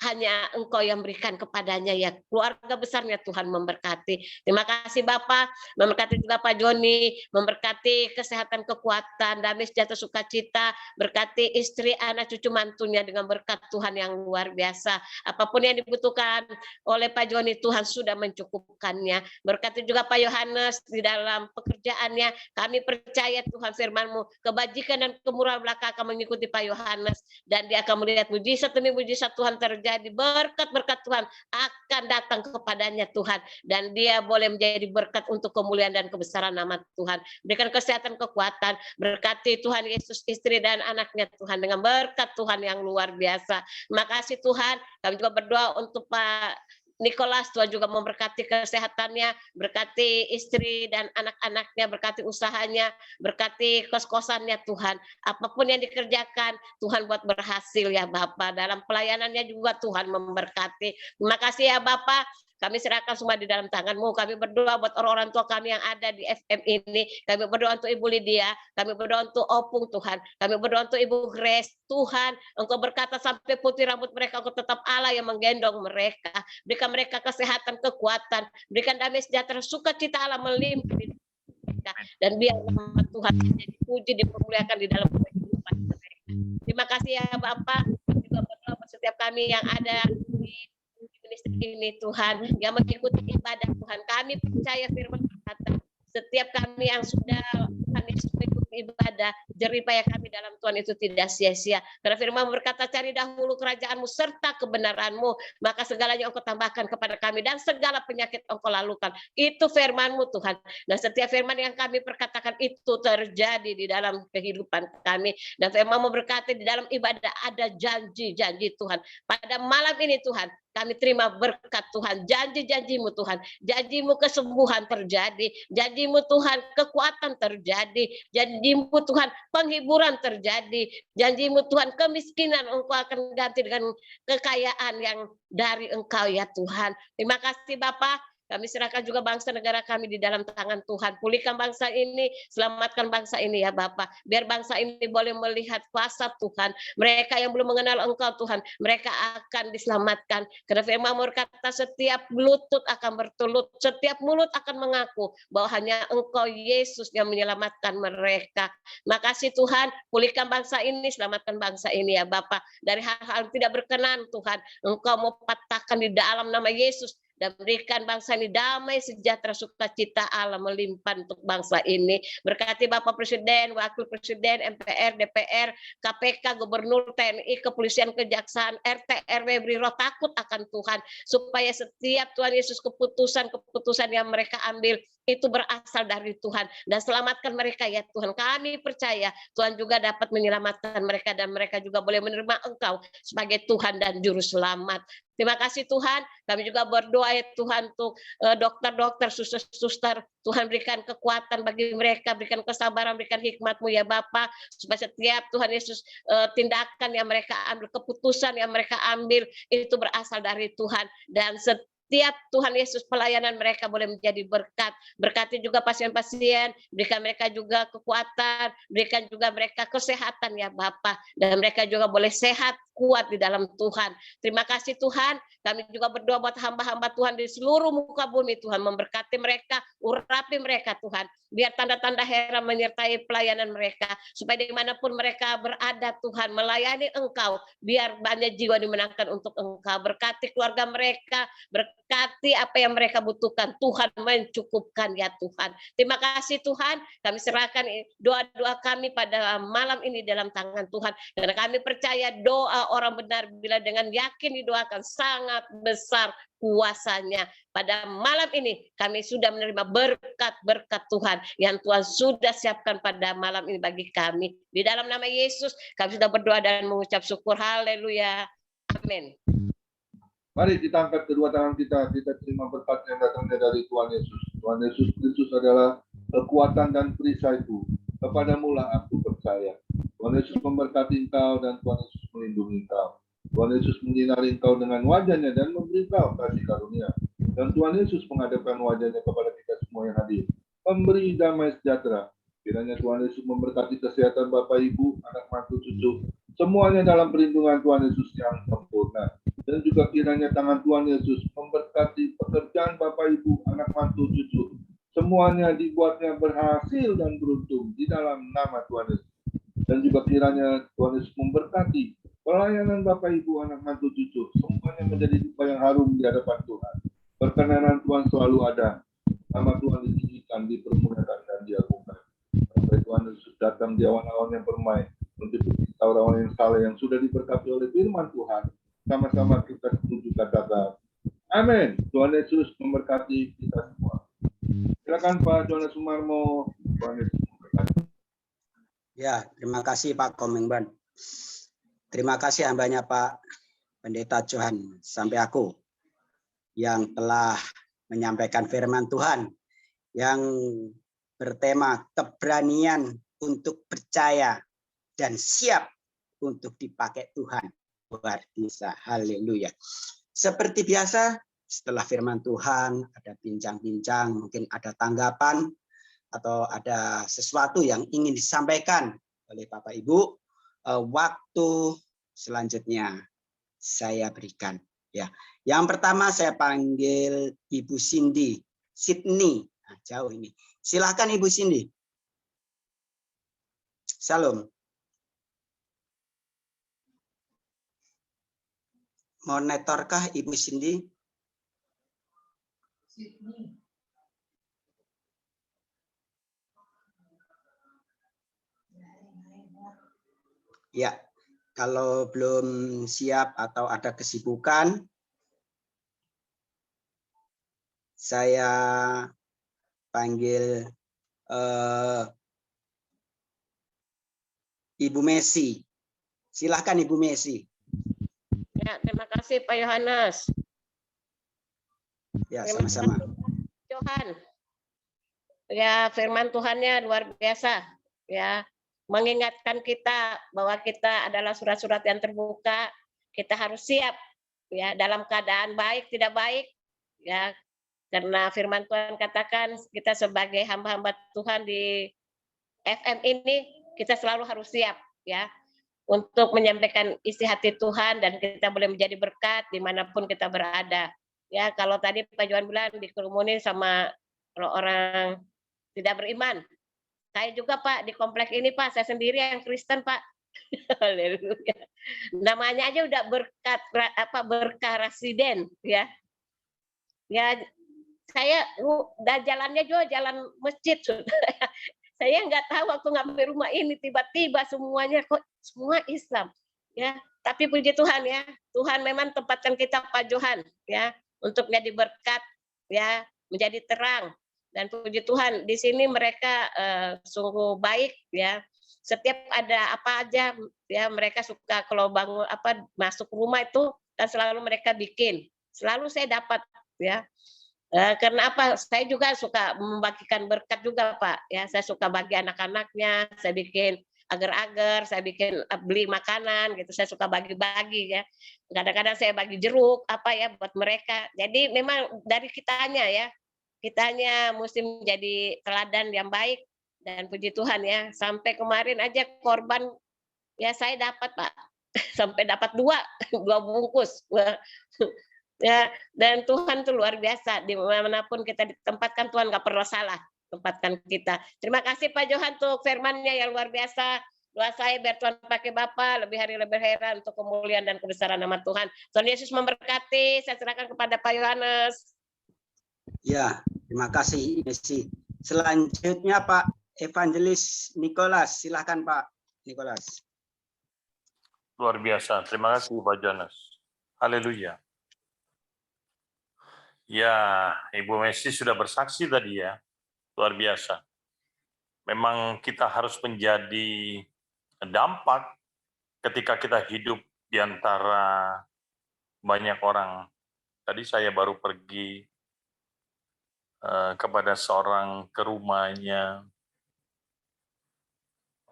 hanya Engkau yang berikan kepadanya ya. Keluarga besarnya Tuhan memberkati. Terima kasih Bapak. Memberkati juga Pak Joni. Memberkati kesehatan, kekuatan, damai, sejahtera, sukacita. Berkati istri, anak, cucu mantunya dengan berkat Tuhan yang luar biasa. Apapun yang dibutuhkan oleh Pak Joni, Tuhan sudah mencukupkannya. Berkati juga Pak Yohanes di dalam pekerjaannya. Kami percaya Tuhan firman-Mu, kebajikan dan kemurahan belaka akan mengikuti Pak Yohanes. Dan dia akan melihat mujizat demi mujizat Tuhan terjadi. Berkat-berkat Tuhan akan datang kepadanya Tuhan, dan dia boleh menjadi berkat untuk kemuliaan dan kebesaran nama Tuhan. Berikan kesehatan, kekuatan, berkati Tuhan Yesus istri dan anaknya Tuhan dengan berkat Tuhan yang luar biasa. Makasih Tuhan. Kami juga berdoa untuk Pak Nicholas, Tuhan juga memberkati kesehatannya, berkati istri dan anak-anaknya, berkati usahanya, berkati kos-kosannya Tuhan. Apapun yang dikerjakan, Tuhan buat berhasil ya Bapak. Dalam pelayanannya juga Tuhan memberkati. Terima kasih ya Bapak. Kami serahkan semua di dalam tangan-Mu. Kami berdoa buat orang-orang tua kami yang ada di FM ini. Kami berdoa untuk Ibu Lydia. Kami berdoa untuk Opung Tuhan. Kami berdoa untuk Ibu Grace. Tuhan, Engkau berkata sampai putih rambut mereka, Engkau tetap Allah yang menggendong mereka. Berikan mereka kesehatan, kekuatan. Berikan damai, sejahtera, sukacita Allah melimpah di mereka. Dan biar nama Tuhan jadi puji, dipermuliakan di dalam kehidupan mereka. Terima kasih ya Bapak. Juga berdoa buat setiap kami yang ada di ministry ini Tuhan, yang mengikuti ibadah Tuhan. Kami percaya firman berkata, setiap kami yang sudah Tuhan Yesus mengikuti ibadah, jerih payah kami dalam Tuhan itu tidak sia-sia. Karena firman berkata, cari dahulu kerajaan-Mu serta kebenaran-Mu, maka segalanya Engkau tambahkan kepada kami, dan segala penyakit Engkau lalukan. Itu firman-Mu Tuhan. Dan setiap firman yang kami perkatakan itu terjadi di dalam kehidupan kami. Dan firman-Mu berkata, di dalam ibadah ada janji-janji Tuhan. Pada malam ini Tuhan, kami terima berkat Tuhan, janji-janji-Mu Tuhan, janji-Mu kesembuhan terjadi, janji-Mu Tuhan kekuatan terjadi, janji-Mu Tuhan penghiburan terjadi, janji-Mu Tuhan kemiskinan Engkau akan ganti dengan kekayaan yang dari Engkau ya Tuhan. Terima kasih Bapak. Kami serahkan juga bangsa negara kami di dalam tangan Tuhan. Pulihkan bangsa ini, selamatkan bangsa ini ya Bapak. Biar bangsa ini boleh melihat kuasa Tuhan. Mereka yang belum mengenal Engkau Tuhan, mereka akan diselamatkan. Karena firman berkata, setiap lutut akan bertelut, setiap mulut akan mengaku bahwa hanya Engkau Yesus yang menyelamatkan mereka. Makasih Tuhan, pulihkan bangsa ini, selamatkan bangsa ini ya Bapak. Dari hal-hal yang tidak berkenan Tuhan, Engkau mau patahkan di dalam nama Yesus. Dan berikan bangsa ini damai, sejahtera, sukacita Allah melimpah untuk bangsa ini. Berkati Bapak Presiden, Wakil Presiden, MPR, DPR, KPK, Gubernur, TNI, Kepolisian, Kejaksaan, RT, RW, beri roh takut akan Tuhan. Supaya setiap Tuhan Yesus keputusan-keputusan yang mereka ambil itu berasal dari Tuhan, dan selamatkan mereka ya Tuhan. Kami percaya Tuhan juga dapat menyelamatkan mereka, dan mereka juga boleh menerima Engkau sebagai Tuhan dan Juru Selamat. Terima kasih Tuhan. Kami juga berdoa ya Tuhan untuk dokter-dokter, suster-suster. Tuhan berikan kekuatan bagi mereka, berikan kesabaran, berikan hikmat-Mu ya Bapa, supaya setiap Tuhan Yesus tindakan yang mereka ambil, keputusan yang mereka ambil itu berasal dari Tuhan, dan setiap Tuhan Yesus pelayanan mereka boleh menjadi berkat. Berkati juga pasien-pasien, berikan mereka juga kekuatan, berikan juga mereka kesehatan ya Bapa, dan mereka juga boleh sehat, kuat di dalam Tuhan. Terima kasih Tuhan. Kami juga berdoa buat hamba-hamba Tuhan di seluruh muka bumi, Tuhan memberkati mereka, urapi mereka Tuhan. Biar tanda-tanda heran menyertai pelayanan mereka, supaya dimanapun mereka berada Tuhan, melayani Engkau, biar banyak jiwa dimenangkan untuk Engkau. Berkati keluarga mereka, berkati apa yang mereka butuhkan. Tuhan mencukupkan ya Tuhan. Terima kasih Tuhan. Kami serahkan doa-doa kami pada malam ini dalam tangan Tuhan. Karena kami percaya doa orang benar bila dengan yakin didoakan sangat besar kuasanya. Pada malam ini kami sudah menerima berkat-berkat Tuhan yang Tuhan sudah siapkan pada malam ini bagi kami. Di dalam nama Yesus kami sudah berdoa dan mengucap syukur. Haleluya. Amin. Mari kita angkat kedua tangan kita terima berkat yang datangnya dari Tuhan Yesus. Tuhan Yesus Kristus adalah kekuatan dan perisaiku. Kepadamu lah aku percaya. Tuhan Yesus memberkati engkau dan Tuhan Yesus melindungi engkau. Tuhan Yesus menyinari engkau dengan wajahnya dan memberi engkau kasih karunia. Dan Tuhan Yesus menghadapkan wajahnya kepada kita semua yang hadir, memberi damai sejahtera. Kiranya Tuhan Yesus memberkati kesehatan Bapak Ibu, anak mantu cucu, semuanya dalam perlindungan Tuhan Yesus yang sempurna. Dan juga kiranya tangan Tuhan Yesus memberkati pekerjaan Bapak Ibu, anak mantu cucu, semuanya dibuatnya berhasil dan beruntung di dalam nama Tuhan Yesus. Dan juga kiranya Tuhan Yesus memberkati pelayanan Bapak Ibu, anak mantu cucu, semuanya menjadi dupa yang harum di hadapan Tuhan. Perkenanan Tuhan selalu ada. Nama Tuhan ditinggikan, dipermuliakan dan diagungkan. Sampai Tuhan Yesus datang di awan-awan yang bermain untuk kita orang-orang yang saleh yang sudah diberkati oleh firman Tuhan. Sama-sama kita setuju katakan amin. Tuhan Yesus memberkati kita semua. Silakan Pak Jonas Sumarmo. Tuhan Yesus memberkati. Ya, terima kasih Pak Komengban. Terima kasih hambanya Pak Pendeta Johan sampai aku yang telah menyampaikan firman Tuhan yang bertema keberanian untuk percaya dan siap untuk dipakai Tuhan. Luar biasa, haleluya. Seperti biasa, setelah firman Tuhan, ada bincang-bincang, mungkin ada tanggapan, atau ada sesuatu yang ingin disampaikan oleh Bapak Ibu, waktu selanjutnya saya berikan. Ya, yang pertama saya panggil Ibu Cindy, Sydney, nah, jauh ini. Silakan Ibu Cindy. Salam. Monitorkah Ibu Cindy? Ya, kalau belum siap atau ada kesibukan, saya panggil Ibu Messi. Silahkan Ibu Messi. Ya, terima kasih Pak Yohanes. Ya, Terima sama-sama. kasih, Johan. Ya, firman Tuhannya luar biasa. Ya, mengingatkan kita bahwa kita adalah surat-surat yang terbuka. Kita harus siap ya dalam keadaan baik tidak baik ya, karena firman Tuhan katakan kita sebagai hamba-hamba Tuhan di FM ini kita selalu harus siap ya untuk menyampaikan isi hati Tuhan, dan kita boleh menjadi berkat dimanapun kita berada. Ya, kalau tadi Pak Johan bilang dikerumunin sama orang tidak beriman. Saya juga Pak di komplek ini Pak, saya sendiri yang Kristen Pak. Haleluya. Namanya aja udah berkah residen ya. Ya, saya udah jalannya juga jalan masjid. Saya nggak tahu waktu ngambil rumah ini tiba-tiba semuanya kok semua Islam ya, tapi puji Tuhan ya, Tuhan memang tempatkan kita Pak Johan ya untuk menjadi berkat ya, menjadi terang Dan puji Tuhan di sini mereka sungguh baik ya. Setiap ada apa aja ya mereka suka kalau bangun apa masuk rumah itu kan selalu mereka bikin. Selalu saya dapat ya. Karena apa? Saya juga suka membagikan berkat juga, Pak. Ya, saya suka bagi anak-anaknya, saya bikin agar-agar, saya bikin beli makanan gitu, saya suka bagi-bagi ya. Kadang-kadang saya bagi jeruk apa ya buat mereka. Jadi memang dari kitanya ya, kitanya mesti menjadi teladan yang baik dan puji Tuhan ya. Sampai kemarin aja korban ya saya dapat, Pak. Sampai dapat dua bungkus. Ya, dan Tuhan tuh luar biasa. Dimanapun kita ditempatkan, Tuhan nggak pernah salah tempatkan kita. Terima kasih Pak Johan untuk firman-Nya yang luar biasa. Doa saya biar Tuhan pakai Bapak lebih hari lebih heran untuk kemuliaan dan kebesaran nama Tuhan. Tuhan Yesus memberkati. Saya serahkan kepada Pak Yohanes. Ya, terima kasih Inesi. Selanjutnya Pak Evangelis Nicholas. Silakan Pak Nicholas. Luar biasa. Terima kasih Pak Johannes. Haleluya. Ya, Ibu Messi sudah bersaksi tadi ya, luar biasa. Memang kita harus menjadi dampak ketika kita hidup di antara banyak orang. Tadi saya baru pergi kepada seorang ke rumahnya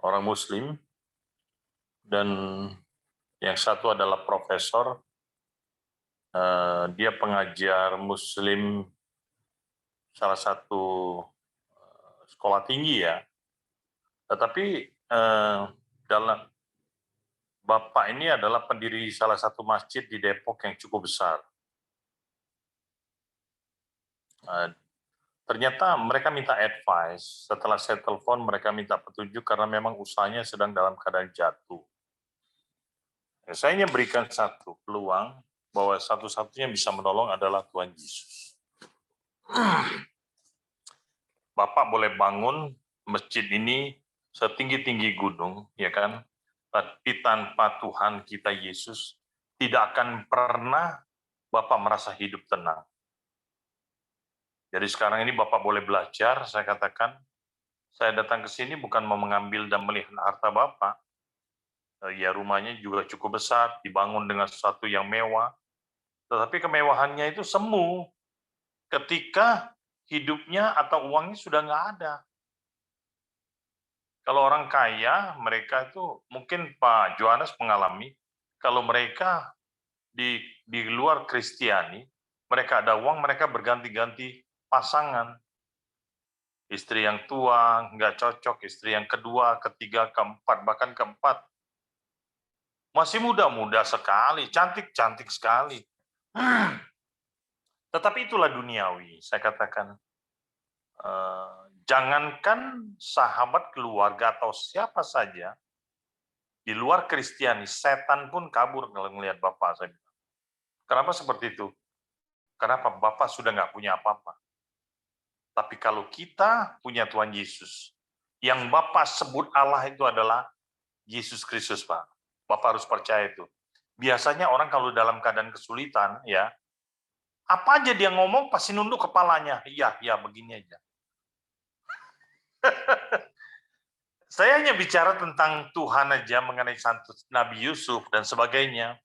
orang Muslim, dan yang satu adalah profesor. Dia pengajar Muslim salah satu sekolah tinggi ya. Tetapi dalam Bapak ini adalah pendiri salah satu masjid di Depok yang cukup besar. Ternyata mereka minta advice. Setelah saya telepon, mereka minta petunjuk karena memang usahanya sedang dalam keadaan jatuh. Saya hanya berikan satu peluang bahwa satu-satunya bisa menolong adalah Tuhan Yesus. Bapak boleh bangun masjid ini setinggi-tinggi gunung, ya kan? Tapi tanpa Tuhan kita Yesus, tidak akan pernah Bapak merasa hidup tenang. Jadi sekarang ini Bapak boleh belajar, saya katakan, saya datang ke sini bukan mau mengambil dan melihat harta Bapak. Ya rumahnya juga cukup besar, dibangun dengan sesuatu yang mewah. Tetapi kemewahannya itu semu ketika hidupnya atau uangnya sudah nggak ada. Kalau orang kaya, mereka itu mungkin Pak Johannes mengalami, kalau mereka di luar Kristiani, mereka ada uang, mereka berganti-ganti pasangan. Istri yang tua, nggak cocok, istri yang kedua, ketiga, keempat, bahkan keempat. Masih muda-muda sekali, cantik-cantik sekali. Tetapi itulah duniawi, saya katakan. Jangankan sahabat, keluarga, atau siapa saja, di luar Kristiani, setan pun kabur kalau melihat Bapak. Saya bilang. Kenapa seperti itu? Kenapa? Bapak sudah nggak punya apa-apa. Tapi kalau kita punya Tuhan Yesus, yang Bapak sebut Allah itu adalah Yesus Kristus, Pak. Bapak harus percaya itu. Biasanya orang kalau dalam keadaan kesulitan, ya, apa aja dia ngomong pasti nunduk kepalanya. Iya, begini aja. Saya hanya bicara tentang Tuhan aja mengenai santu Nabi Yusuf dan sebagainya.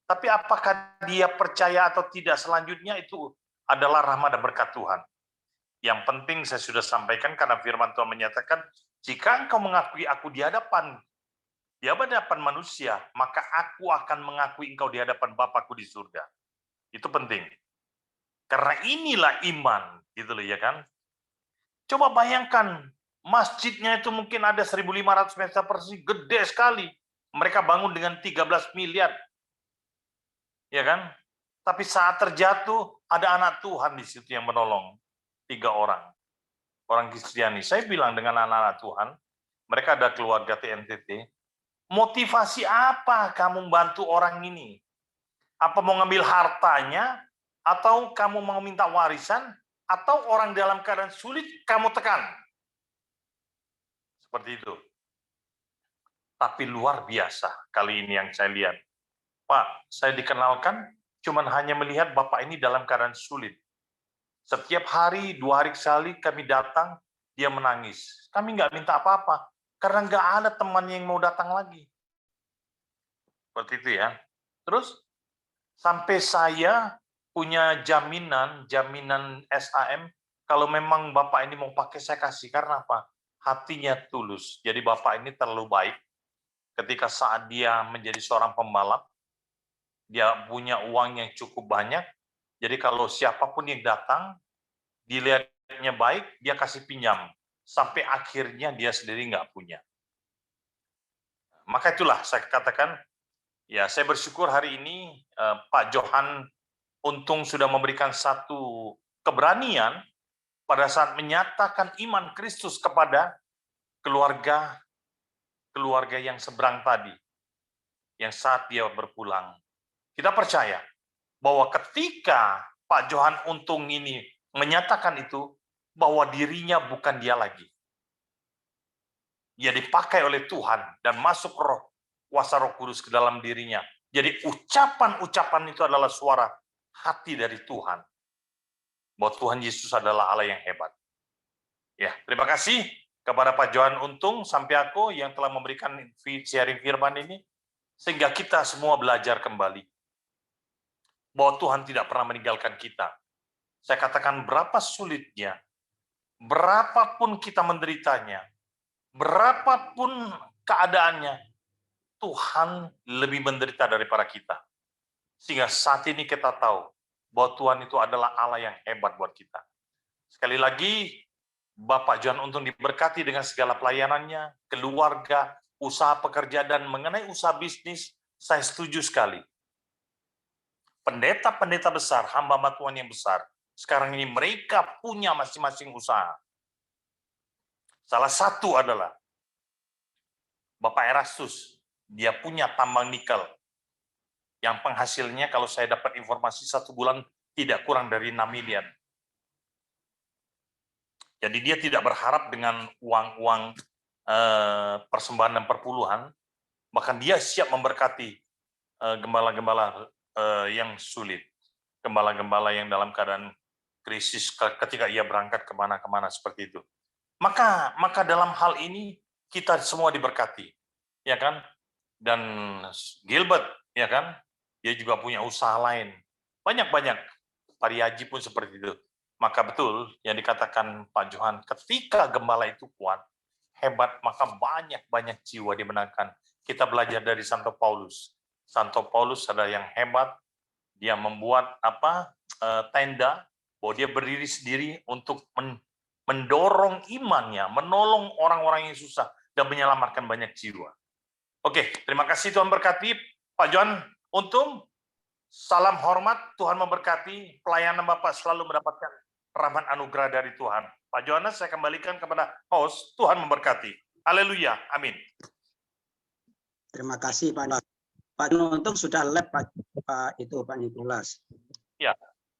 Tapi apakah dia percaya atau tidak selanjutnya itu adalah rahmat dan berkat Tuhan. Yang penting saya sudah sampaikan karena firman Tuhan menyatakan, jika engkau mengakui aku di hadapan manusia, maka aku akan mengakui engkau di hadapan Bapakku di surga. Itu penting. Karena inilah iman, gitu loh ya kan. Coba bayangkan, masjidnya itu mungkin ada 1.500 meter persegi, gede sekali. Mereka bangun dengan 13 miliar. Ya kan? Tapi saat terjatuh, ada anak Tuhan di situ yang menolong. 3 orang. Orang Kristiani. Saya bilang dengan anak-anak Tuhan, mereka ada keluarga TNTT, motivasi apa kamu membantu orang ini? Apa mau ngambil hartanya, atau kamu mau minta warisan, atau orang dalam keadaan sulit kamu tekan? Seperti itu. Tapi luar biasa kali ini yang saya lihat. Pak, saya dikenalkan cuman hanya melihat Bapak ini dalam keadaan sulit. Setiap hari, 2 hari sekali kami datang, dia menangis. Kami nggak minta apa-apa, karena nggak ada teman yang mau datang lagi. Seperti itu ya. Terus, sampai saya punya jaminan SAM, kalau memang Bapak ini mau pakai, saya kasih. Karena apa? Hatinya tulus. Jadi Bapak ini terlalu baik. Ketika saat dia menjadi seorang pembalap, dia punya uang yang cukup banyak. Jadi kalau siapapun yang datang, dilihatnya baik, dia kasih pinjam. Sampai akhirnya dia sendiri nggak punya. Maka itulah saya katakan, ya saya bersyukur hari ini Pak Johan Untung sudah memberikan satu keberanian pada saat menyatakan iman Kristus kepada keluarga yang seberang tadi, yang saat dia berpulang. Kita percaya bahwa ketika Pak Johan Untung ini menyatakan itu, bahwa dirinya bukan dia lagi. Dia dipakai oleh Tuhan dan masuk roh, kuasa Roh Kudus ke dalam dirinya. Jadi ucapan-ucapan itu adalah suara hati dari Tuhan. Bahwa Tuhan Yesus adalah Allah yang hebat. Ya, terima kasih kepada Pak Johan Untung sampai aku yang telah memberikan sharing firman ini, sehingga kita semua belajar kembali bahwa Tuhan tidak pernah meninggalkan kita. Saya katakan berapa sulitnya, berapapun kita menderitanya, berapapun keadaannya, Tuhan lebih menderita daripada kita. Sehingga saat ini kita tahu bahwa Tuhan itu adalah Allah yang hebat buat kita. Sekali lagi, Bapak Johan Untung diberkati dengan segala pelayanannya, keluarga, usaha pekerjaan, dan mengenai usaha bisnis, saya setuju sekali. Pendeta-pendeta besar, hamba-hamba Tuhan yang besar, sekarang ini mereka punya masing-masing usaha. Salah satu adalah Bapak Erastus, dia punya tambang nikel, yang penghasilnya kalau saya dapat informasi 1 bulan tidak kurang dari 6 miliar. Jadi dia tidak berharap dengan uang-uang persembahan dan perpuluhan, bahkan dia siap memberkati gembala-gembala yang sulit, gembala-gembala yang dalam keadaan krisis ketika ia berangkat kemana-kemana seperti itu. Maka dalam hal ini kita semua diberkati, ya kan? Dan Gilbert, ya kan? Dia juga punya usaha lain. Banyak-banyak. Pariaji pun seperti itu. Maka betul yang dikatakan Pak Johan, ketika gembala itu kuat, hebat, maka banyak-banyak jiwa dimenangkan. Kita belajar dari Santo Paulus. Santo Paulus adalah yang hebat. Dia membuat tenda, bahwa dia berdiri sendiri untuk mendorong imannya, menolong orang-orang yang susah, dan menyelamatkan banyak jiwa. Oke, terima kasih, Tuhan berkati. Pak Johan Untung, salam hormat, Tuhan memberkati. Pelayanan Bapak selalu mendapatkan rahmat anugerah dari Tuhan. Pak Johannes, saya kembalikan kepada host. Tuhan memberkati. Haleluya, amin. Terima kasih Pak Johan Untung sudah lab Pak Nikolas. Ya.